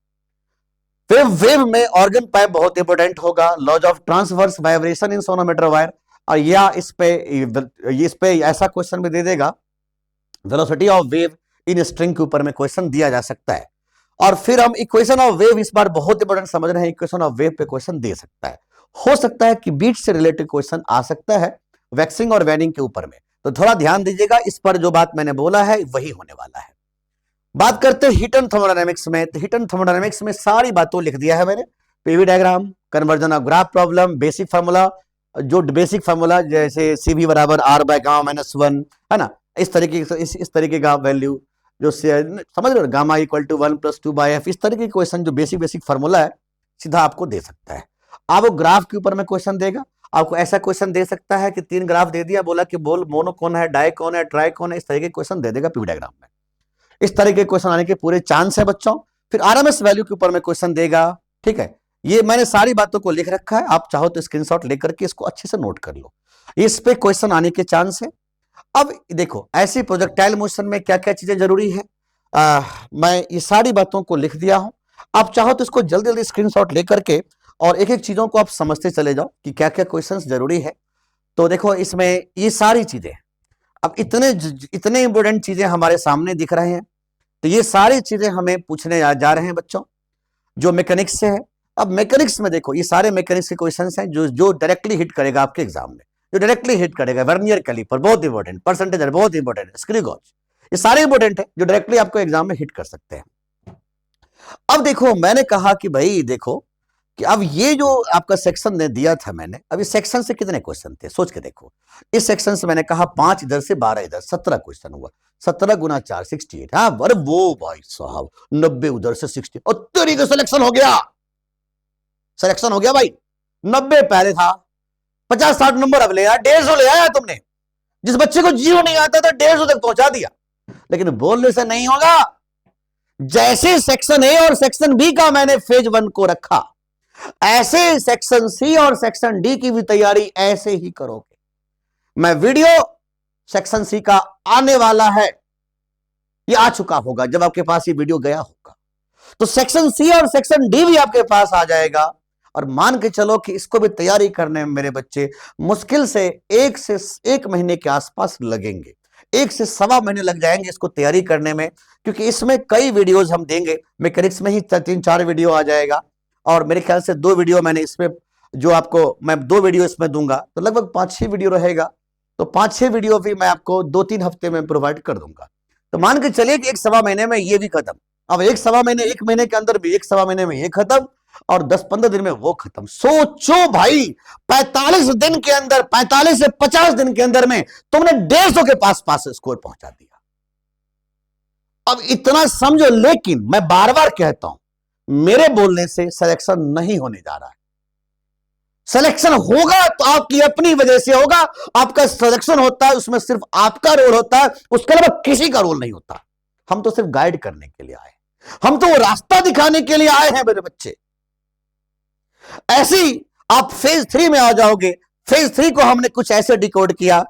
फिर वेव में ऑर्गन पाइप बहुत इंपॉर्टेंट होगा, laws of transverse vibration in sonometer wire, और या इस पे ऐसा क्वेश्चन भी दे देगा, velocity of wave in string के ऊपर में क्वेश्चन दिया जा सकता है। और फिर हम इक्वेशन ऑफ वेव इस बार बहुत इंपॉर्टेंट समझ रहे हैं, इक्वेशन ऑफ वेव पे क्वेश्चन दे सकता है, हो सकता है कि बीट से रिलेटेड क्वेश्चन आ सकता है वैक्सिंग और वैनिंग के ऊपर में। तो थोड़ा ध्यान दीजिएगा, इस पर जो बात मैंने बोला है वही होने वाला है। बात करते हैं हीट एंड थर्मोडायनेमिक्स में, तो हीट एंड थर्मोडायनेमिक्स में सारी बातों लिख दिया है मैंने, PV diagram, conversion of graph problem, basic formula, जो बेसिक फार्मूला जैसे सीवी बराबर आर बाय गामा माइनस 1 है ना, इस तरीके का वैल्यू जो समझ रहे हो, गामा इक्वल टू 1 + 2/f, इस तरीके के क्वेश्चन जो बेसिक फार्मूला है सीधा आपको दे सकता है। आपको ग्राफ के ऊपर में क्वेश्चन देगा, आपको ऐसा क्वेश्चन दे सकता है कि 3 ग्राफ दे दिया, बोला कि बोल मोनो कौन है, डाई कौन है, ट्राई कौन है, इस तरीके के क्वेश्चन दे देगा पीवी डायग्राम में। इस तरह के क्वेश्चन आने के पूरे चांस है बच्चों। फिर आरएमएस वैल्यू के ऊपर में क्वेश्चन देगा, ठीक है। ये मैंने सारी बातों को लिख रखा है, आप चाहो तो स्क्रीनशॉट लेकर के इसको अच्छे से नोट कर लो, इस पे क्वेश्चन आने के चांस है। अब देखो ऐसी प्रोजेक्टाइल मोशन में क्या क्या चीजें जरूरी है, मैं ये सारी बातों को लिख दिया हूं, आप चाहो तो इसको जल्दी जल्दी स्क्रीनशॉट लेकर के और एक एक चीजों को आप समझते चले जाओ कि क्या क्या क्वेश्चन जरूरी है। तो देखो इसमें ये सारी चीजें, अब इतने इंपोर्टेंट चीजें हमारे सामने दिख रहे हैं, तो ये सारी चीजें हमें पूछने जा रहे हैं बच्चों, जो मैकेनिक्स से है। अब मैकेनिक्स में देखो ये सारे मैकेनिक्स के क्वेश्चंस हैं जो डायरेक्टली हिट करेगा आपके एग्जाम में, जो डायरेक्टली हिट करेगा, वर्नियर कैलिपर बहुत इंपॉर्टेंट, परसेंटेज बहुत इंपॉर्टेंट, स्क्रू गॉज, ये सारे इंपॉर्टेंट है जो डायरेक्टली आपको एग्जाम में हिट कर सकते हैं। अब देखो मैंने कहा कि भाई देखो कि अब ये जो आपका सेक्शन ने दिया था मैंने, अब इस सेक्शन से कितने क्वेश्चन थे सोच के देखो। इस सेक्शन से मैंने कहा 5 इधर से 12 इधर, 17 क्वेश्चन हुआ, 17 गुना 4 68। हाँ अरे वो भाई साहब 90 उधर से 60 और तरीके सिलेक्शन हो गया, सिलेक्शन हो गया भाई। 90 पहले था, 50-60 नंबर अब ले आया, 150 ले आया तुमने। जिस बच्चे को जीरो नहीं आता था 150 तक पहुंचा दिया। लेकिन बोलने से नहीं होगा, जैसे सेक्शन ए और सेक्शन बी का मैंने फेज 1 को रखा, ऐसे सेक्शन सी और सेक्शन डी की भी तैयारी ऐसे ही करोगे। मैं वीडियो सेक्शन सी का आने वाला है, ये आ चुका होगा जब आपके पास ये वीडियो गया होगा, तो सेक्शन सी और सेक्शन डी भी आपके पास आ जाएगा। और मान के चलो कि इसको भी तैयारी करने में मेरे बच्चे मुश्किल से 1 महीने के आसपास लगेंगे, 1 से सवा महीने लग जाएंगे इसको तैयारी करने में, क्योंकि इसमें कई वीडियोज हम देंगे। मैकेनिक्स में ही 3-4 वीडियो आ जाएगा, और मेरे ख्याल से 2 वीडियो मैंने इसमें जो आपको मैं 2 वीडियो इसमें दूंगा, तो लगभग 5-6 वीडियो रहेगा। तो 5-6 वीडियो भी मैं आपको 2-3 हफ्ते में प्रोवाइड कर दूंगा। तो मान के चलिए कि 1 सवा महीने में ये भी खत्म, अब 1 सवा महीने, 1 महीने के अंदर भी 1 सवा महीने में ये खत्म, और 10-15 दिन में वो खत्म। सोचो भाई 45 दिन के अंदर, 45 से 50 दिन के अंदर में तुमने 150 के पास स्कोर पहुंचा दिया। अब इतना समझो, लेकिन मैं बार बार कहता हूं मेरे बोलने से सिलेक्शन नहीं होने जा रहा है, सिलेक्शन होगा तो आपकी अपनी वजह से होगा। आपका सिलेक्शन होता है उसमें सिर्फ आपका रोल होता है, उसके अलावा किसी का रोल नहीं होता। हम तो सिर्फ गाइड करने के लिए आए, हम तो वो रास्ता दिखाने के लिए आए हैं मेरे बच्चे। ऐसे ही आप फेज 3 में आ जाओगे। फेज 3 को हमने कुछ ऐसे डिकोड किया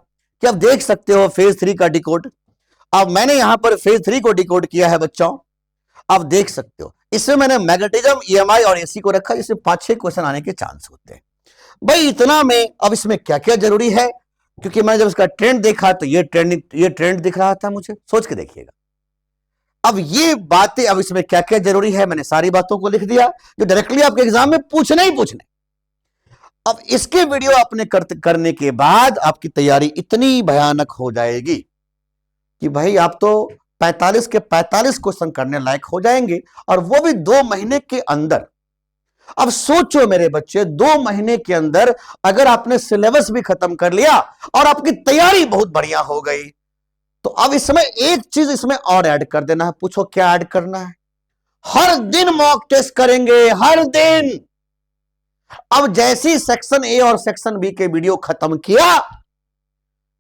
कि आप देख सकते हो फेज 3 का डिकोड। अब मैंने यहां पर फेज 3 को डिकोड किया है बच्चों, आप देख सकते हो। इसमें मैंने मैग्नेटिज्म, ईएमआई और एसी को रखा, इसमें 5-6 क्वेश्चन आने के चांस होते हैं भाई। इतना में अब इसमें क्या क्या जरूरी है, क्योंकि मैंने जब इसका ट्रेंड देखा तो ये ट्रेंड दिख रहा था मुझे, सोच के देखिएगा। अब ये बातें, अब इसमें क्या क्या जरूरी है, मैंने सारी बातों को लिख दिया जो डायरेक्टली आपके एग्जाम में पूछने ही पूछने। अब इसके वीडियो आपने करने के बाद आपकी तैयारी इतनी भयानक हो जाएगी कि भाई आप तो 45 के 45 क्वेश्चन करने लायक हो जाएंगे, और वो भी 2 महीने के अंदर। अब सोचो मेरे बच्चे, 2 महीने के अंदर अगर आपने सिलेबस भी खत्म कर लिया और आपकी तैयारी बहुत बढ़िया हो गई, तो अब इसमें एक चीज इसमें और ऐड कर देना है। पूछो क्या ऐड करना है? हर दिन मॉक टेस्ट करेंगे, हर दिन। अब जैसी सेक्शन ए और सेक्शन बी के वीडियो खत्म किया,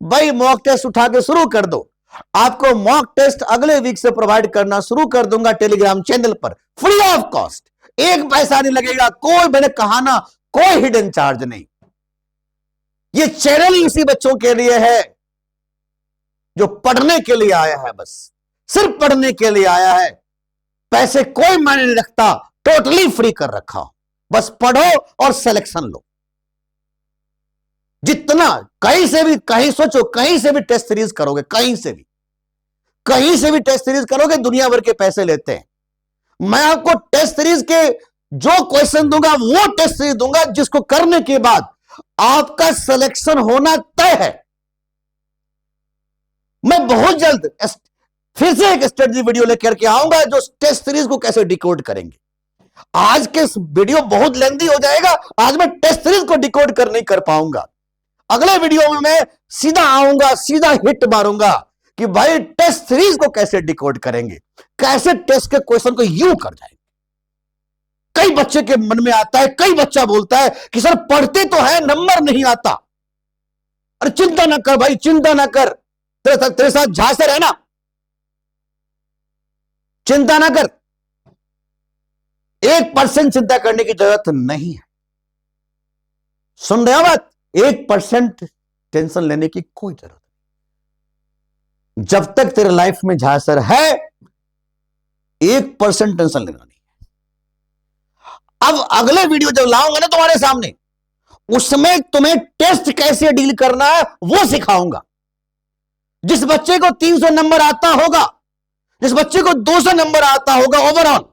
भाई मॉक टेस्ट उठा के शुरू कर दो। आपको मॉक टेस्ट अगले वीक से प्रोवाइड करना शुरू कर दूंगा टेलीग्राम चैनल पर, फ्री ऑफ कॉस्ट। एक पैसा नहीं लगेगा, कोई मैंने कहा ना, कोई हिडन चार्ज नहीं। ये चैनल ही उसी बच्चों के लिए है जो पढ़ने के लिए आया है, बस सिर्फ पढ़ने के लिए आया है। पैसे कोई मायने नहीं रखता, टोटली फ्री कर रखा हूं। बस पढ़ो और सिलेक्शन लो। जितना कहीं से भी, कहीं सोचो, कहीं से भी टेस्ट सीरीज करोगे, कहीं से भी टेस्ट सीरीज करोगे, दुनिया भर के पैसे लेते हैं। मैं आपको टेस्ट सीरीज के जो क्वेश्चन दूंगा वो टेस्ट सीरीज दूंगा जिसको करने के बाद आपका सिलेक्शन होना तय है। मैं बहुत जल्द फिर से एक स्ट्रेटजी वीडियो लेकर के आऊंगा जो टेस्ट सीरीज को कैसे डिकोड करेंगे। आज के वीडियो बहुत लेंथी हो जाएगा, आज मैं टेस्ट सीरीज को डिकोड कर नहीं कर पाऊंगा। अगले वीडियो में मैं सीधा आऊंगा, सीधा हिट मारूंगा कि भाई टेस्ट सीरीज को कैसे डिकोड करेंगे, कैसे टेस्ट के क्वेश्चन को यू कर जाएंगे। कई बच्चे के मन में आता है, कई बच्चा बोलता है कि सर पढ़ते तो है, नंबर नहीं आता। अरे चिंता ना कर भाई, चिंता ना कर, तेरे साथ झांसर है ना, चिंता ना कर। 1% चिंता करने की जरूरत नहीं है। सुन रहे हो बात? 1% टेंशन लेने की कोई जरूरत नहीं। जब तक तेरे लाइफ में झांसर है, 1% टेंशन लेना नहीं। अब अगले वीडियो जब लाऊंगा ना तुम्हारे सामने, उसमें तुम्हें टेस्ट कैसे डील करना है वो सिखाऊंगा। जिस बच्चे को 300 नंबर आता होगा, जिस बच्चे को 200 नंबर आता होगा ओवरऑल,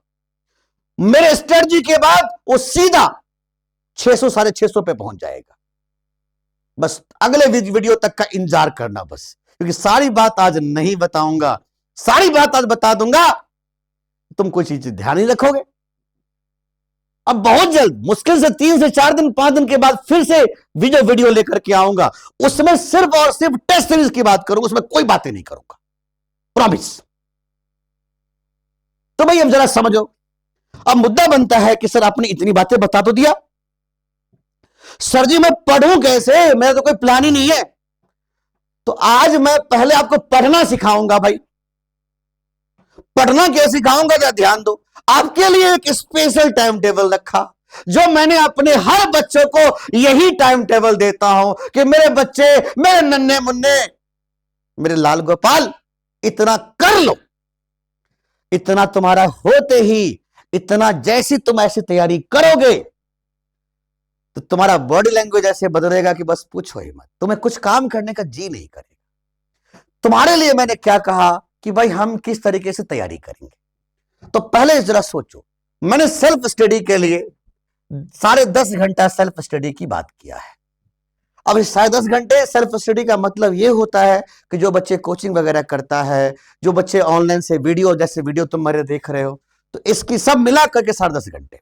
मेरे स्ट्रेटजी के बाद वो सीधा 600 650 पे पहुंच जाएगा। बस अगले वीडियो तक का इंतजार करना बस, क्योंकि सारी बात आज नहीं बताऊंगा, सारी बात आज बता दूंगा, तुम कोई चीज ध्यान नहीं रखोगे। अब बहुत जल्द, मुश्किल से 3 से 4 दिन 5 दिन के बाद फिर से वीडियो लेकर के आऊंगा। उसमें सिर्फ और सिर्फ टेस्ट सीरीज की बात करूंगा, उसमें कोई बातें नहीं करूंगा, प्रॉमिस। तो भाई अब जरा समझो। अब मुद्दा बनता है कि सर आपने इतनी बातें बता तो दिया, सर जी मैं पढ़ूं कैसे, मेरा तो कोई प्लान ही नहीं है। तो आज मैं पहले आपको पढ़ना सिखाऊंगा भाई। पढ़ना क्या सिखाऊंगा, जरा ध्यान दो। आपके लिए एक स्पेशल टाइम टेबल रखा, जो मैंने अपने हर बच्चों को यही टाइम टेबल देता हूं कि मेरे बच्चे, मेरे नन्हे मुन्ने, मेरे लाल गोपाल, इतना कर लो। इतना तुम्हारा होते ही, इतना जैसी तुम ऐसी तैयारी करोगे तो तुम्हारा बॉडी लैंग्वेज ऐसे बदलेगा कि बस पूछो ही मत, तुम्हें कुछ काम करने का जी नहीं करेगा। तुम्हारे लिए मैंने क्या कहा कि भाई हम किस तरीके से तैयारी करेंगे। तो पहले जरा सोचो, मैंने सेल्फ स्टडी के लिए 10.5 घंटा सेल्फ स्टडी की बात किया है। अब इस 10.5 घंटे सेल्फ स्टडी का मतलब यह होता है कि जो बच्चे कोचिंग वगैरह करता है, जो बच्चे ऑनलाइन से वीडियो, जैसे वीडियो तुम मेरे देख रहे हो, तो इसकी सब मिला करके 10.5 घंटे।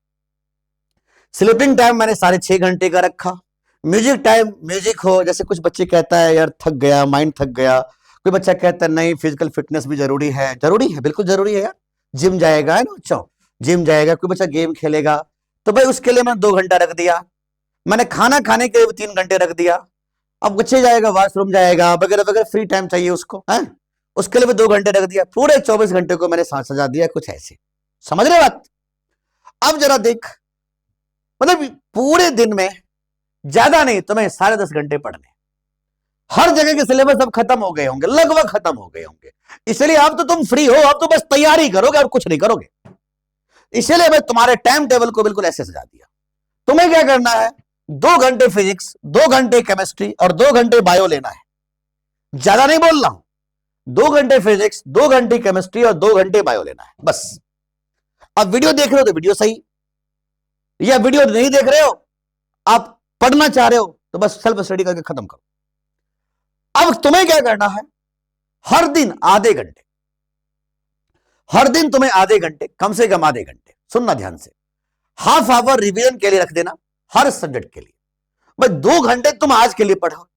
स्लीपिंग टाइम मैंने 6.5 घंटे का रखा। म्यूजिक टाइम, म्यूजिक हो, जैसे कुछ बच्चे कहता है यार थक गया, माइंड थक गया, कोई बच्चा कहता है नहीं फिजिकल फिटनेस भी जरूरी है। जरूरी है, बिल्कुल जरूरी है यार। जिम जाएगा है ना बच्चों, जिम जाएगा, कोई बच्चा गेम खेलेगा, तो भाई उसके लिए मैंने 2 घंटा रख दिया। मैंने खाना खाने के लिए 3 घंटे रख दिया, अब बच्चे जाएगा, वॉशरूम जाएगा, वगैरह वगैरह, फ्री टाइम चाहिए उसको है, उसके लिए भी 2 घंटे रख दिया, पूरे 24 घंटे को मैंने सजा दिया, कुछ ऐसे। समझ रहे बात? अब जरा देख, मतलब पूरे दिन में ज्यादा नहीं तुम्हें 10.5 घंटे पढ़ने, हर जगह के सिलेबस अब खत्म हो गए होंगे, लगभग खत्म हो गए होंगे, इसलिए अब तो तुम फ्री हो, अब तो बस तैयारी करोगे और कुछ नहीं करोगे। इसलिए मैं तुम्हारे टाइम टेबल को बिल्कुल ऐसे सजा दिया। तुम्हें क्या करना है, 2 घंटे फिजिक्स, 2 घंटे केमिस्ट्री और 2 घंटे बायो लेना है। ज्यादा नहीं बोल रहा हूं, 2 घंटे फिजिक्स, 2 घंटे केमिस्ट्री और 2 घंटे बायो लेना है बस। अब वीडियो देख रहे हो तो वीडियो सही, या वीडियो नहीं देख रहे हो, आप पढ़ना चाह रहे हो तो बस सेल्फ स्टडी करके खत्म करो। अब तुम्हें क्या करना है, हर दिन आधे घंटे, हर दिन तुम्हें आधे घंटे, कम से कम आधे घंटे, सुनना ध्यान से, हाफ आवर रिवीजन के लिए रख देना, हर सब्जेक्ट के लिए। भाई 2 घंटे तुम आज के लिए पढ़ो,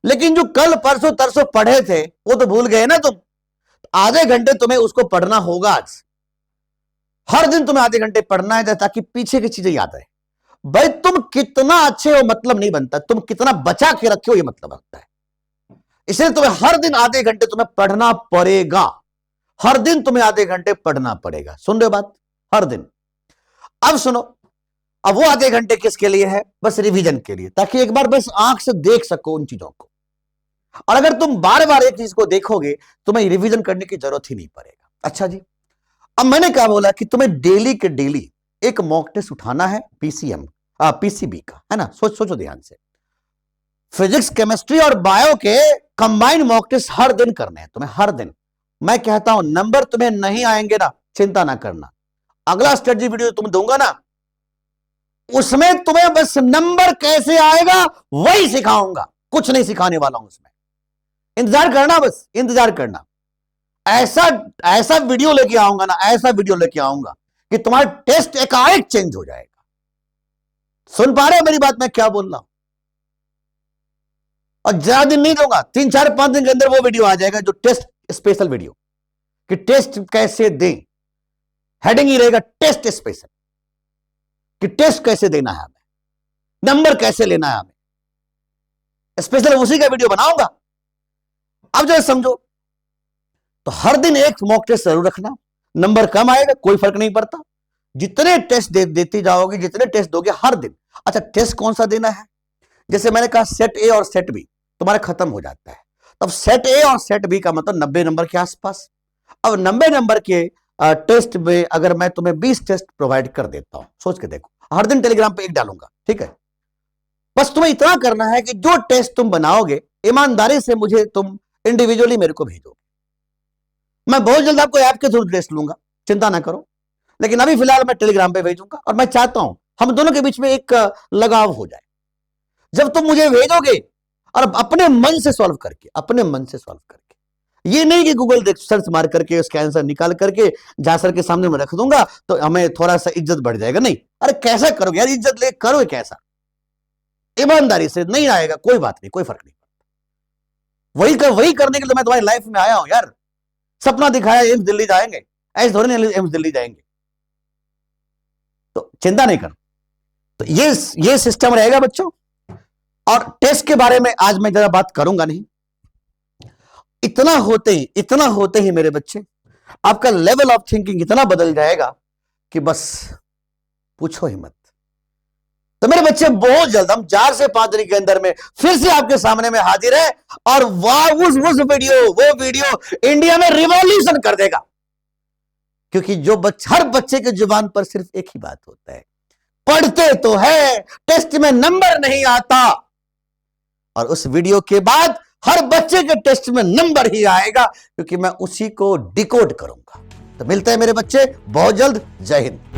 लेकिन जो कल परसों तरसों पढ़े थे वो तो भूल गए ना तुम, आधे घंटे तुम्हें उसको पढ़ना होगा आज। हर दिन तुम्हें आधे घंटे पढ़ना है ताकि पीछे की चीजें याद आए। भाई तुम कितना अच्छे हो मतलब नहीं बनता, तुम कितना बचा के रखे हो ये मतलब बनता है। इसलिए तुम्हें हर दिन आधे घंटे तुम्हें पढ़ना पड़ेगा, हर दिन तुम्हें आधे घंटे पढ़ना पड़ेगा। सुन रहे हो बात? हर दिन। अब सुनो, अब वो आधे घंटे किसके लिए है, बस रिवीजन के लिए, ताकि एक बार बस आंख से देख सको उन चीजों को। और अगर तुम बार बार एक चीज को देखोगे तुम्हें रिवीजन करने की जरूरत ही नहीं पड़ेगा। अच्छा जी, अब मैंने क्या बोला कि तुम्हें डेली के डेली एक मॉक टेस्ट उठाना है, पीसीबी का, है ना। सोचो ध्यान से, फिजिक्स, केमिस्ट्री और बायो के कंबाइंड मॉक टेस्ट हर दिन करने हैं तुम्हें, हर दिन। मैं कहता हूं नंबर तुम्हें नहीं आएंगे ना, चिंता ना करना, अगला स्ट्रेटजी वीडियो तुम दूंगा ना, उसमें तुम्हें बस नंबर कैसे आएगा वही सिखाऊंगा, कुछ नहीं सिखाने वाला हूं उसमें। इंतजार करना, बस इंतजार करना। ऐसा वीडियो लेके आऊंगा ना, ऐसा वीडियो लेके आऊंगा कि तुम्हारा टेस्ट एकाएक चेंज हो जाएगा। सुन पा रहे हो मेरी बात, मैं क्या बोल रहा हूं? और ज्यादा दिन नहीं दूंगा, 3, 4, 5 दिन के अंदर वो वीडियो आ जाएगा जो टेस्ट स्पेशल वीडियो, कि टेस्ट कैसे दें। हेडिंग ही रहेगा टेस्ट स्पेशल, कि टेस्ट कैसे देना है हमें, नंबर कैसे लेना है हमें, स्पेशल उसी का वीडियो बनाऊंगा। अब जो समझो, तो हर दिन एक मॉक टेस्ट जरूर रखना, नंबर कम आएगा कोई फर्क नहीं पड़ता, जितने टेस्ट देते जाओगे, जितने टेस्ट दोगे हर दिन। अच्छा, टेस्ट कौन सा देना है, जैसे मैंने कहा सेट ए और सेट बी तुम्हारा खत्म हो जाता है, तब सेट ए और सेट बी का मतलब 90 नंबर के आसपास। अब 90 नंबर के टेस्ट में अगर मैं तुम्हें 20 टेस्ट प्रोवाइड कर देता हूं, सोच के देखो, हर दिन टेलीग्राम पे एक डालूंगा, ठीक है। बस तुम्हें इतना करना है कि जो टेस्ट तुम बनाओगे ईमानदारी से मुझे तुम इंडिविजुअली मेरे को भेजो। मैं बहुत जल्द आपको ऐप के थ्रू टेस्ट लूंगा, चिंता ना करो, लेकिन अभी फिलहाल मैं टेलीग्राम पे भेजूंगा। और मैं चाहता हूं हम दोनों के बीच में एक लगाव हो जाए। जब तुम मुझे भेजोगे और अपने मन से सॉल्व करके, अपने मन से सॉल्व करके, ये नहीं कि गूगल देख सर्च मार करके उसका आंसर निकाल करके जा सर के सामने में रख दूंगा तो हमें थोड़ा सा इज्जत बढ़ जाएगा। नहीं, अरे कैसा करोगे यार, इज्जत ले करो कैसा, ईमानदारी से। नहीं आएगा कोई बात नहीं, कोई फर्क नहीं पड़ता, वही करने के लिए मैं तुम्हारी लाइफ में आया हूं यार। सपना दिखाया एम्स दिल्ली जाएंगे, ऐसे थोड़ी नहीं एम्स दिल्ली जाएंगे, तो चिंता नहीं कर। तो ये सिस्टम रहेगा बच्चों। और टेस्ट के बारे में आज मैं जरा बात करूंगा नहीं, इतना होते ही मेरे बच्चे आपका लेवल ऑफ थिंकिंग इतना बदल जाएगा कि बस पूछो ही मत। तो मेरे बच्चे बहुत जल्द हम 4 से 5 दिन के अंदर में फिर से आपके सामने में हाजिर है, और वो वीडियो इंडिया में रिवॉल्यूशन कर देगा। क्योंकि हर बच्चे के जुबान पर सिर्फ एक ही बात होता है, पढ़ते तो है, टेस्ट में नंबर नहीं आता। और उस वीडियो के बाद हर बच्चे के टेस्ट में नंबर ही आएगा, क्योंकि मैं उसी को डिकोड करूंगा। तो मिलते हैं मेरे बच्चे बहुत जल्द। जय हिंद।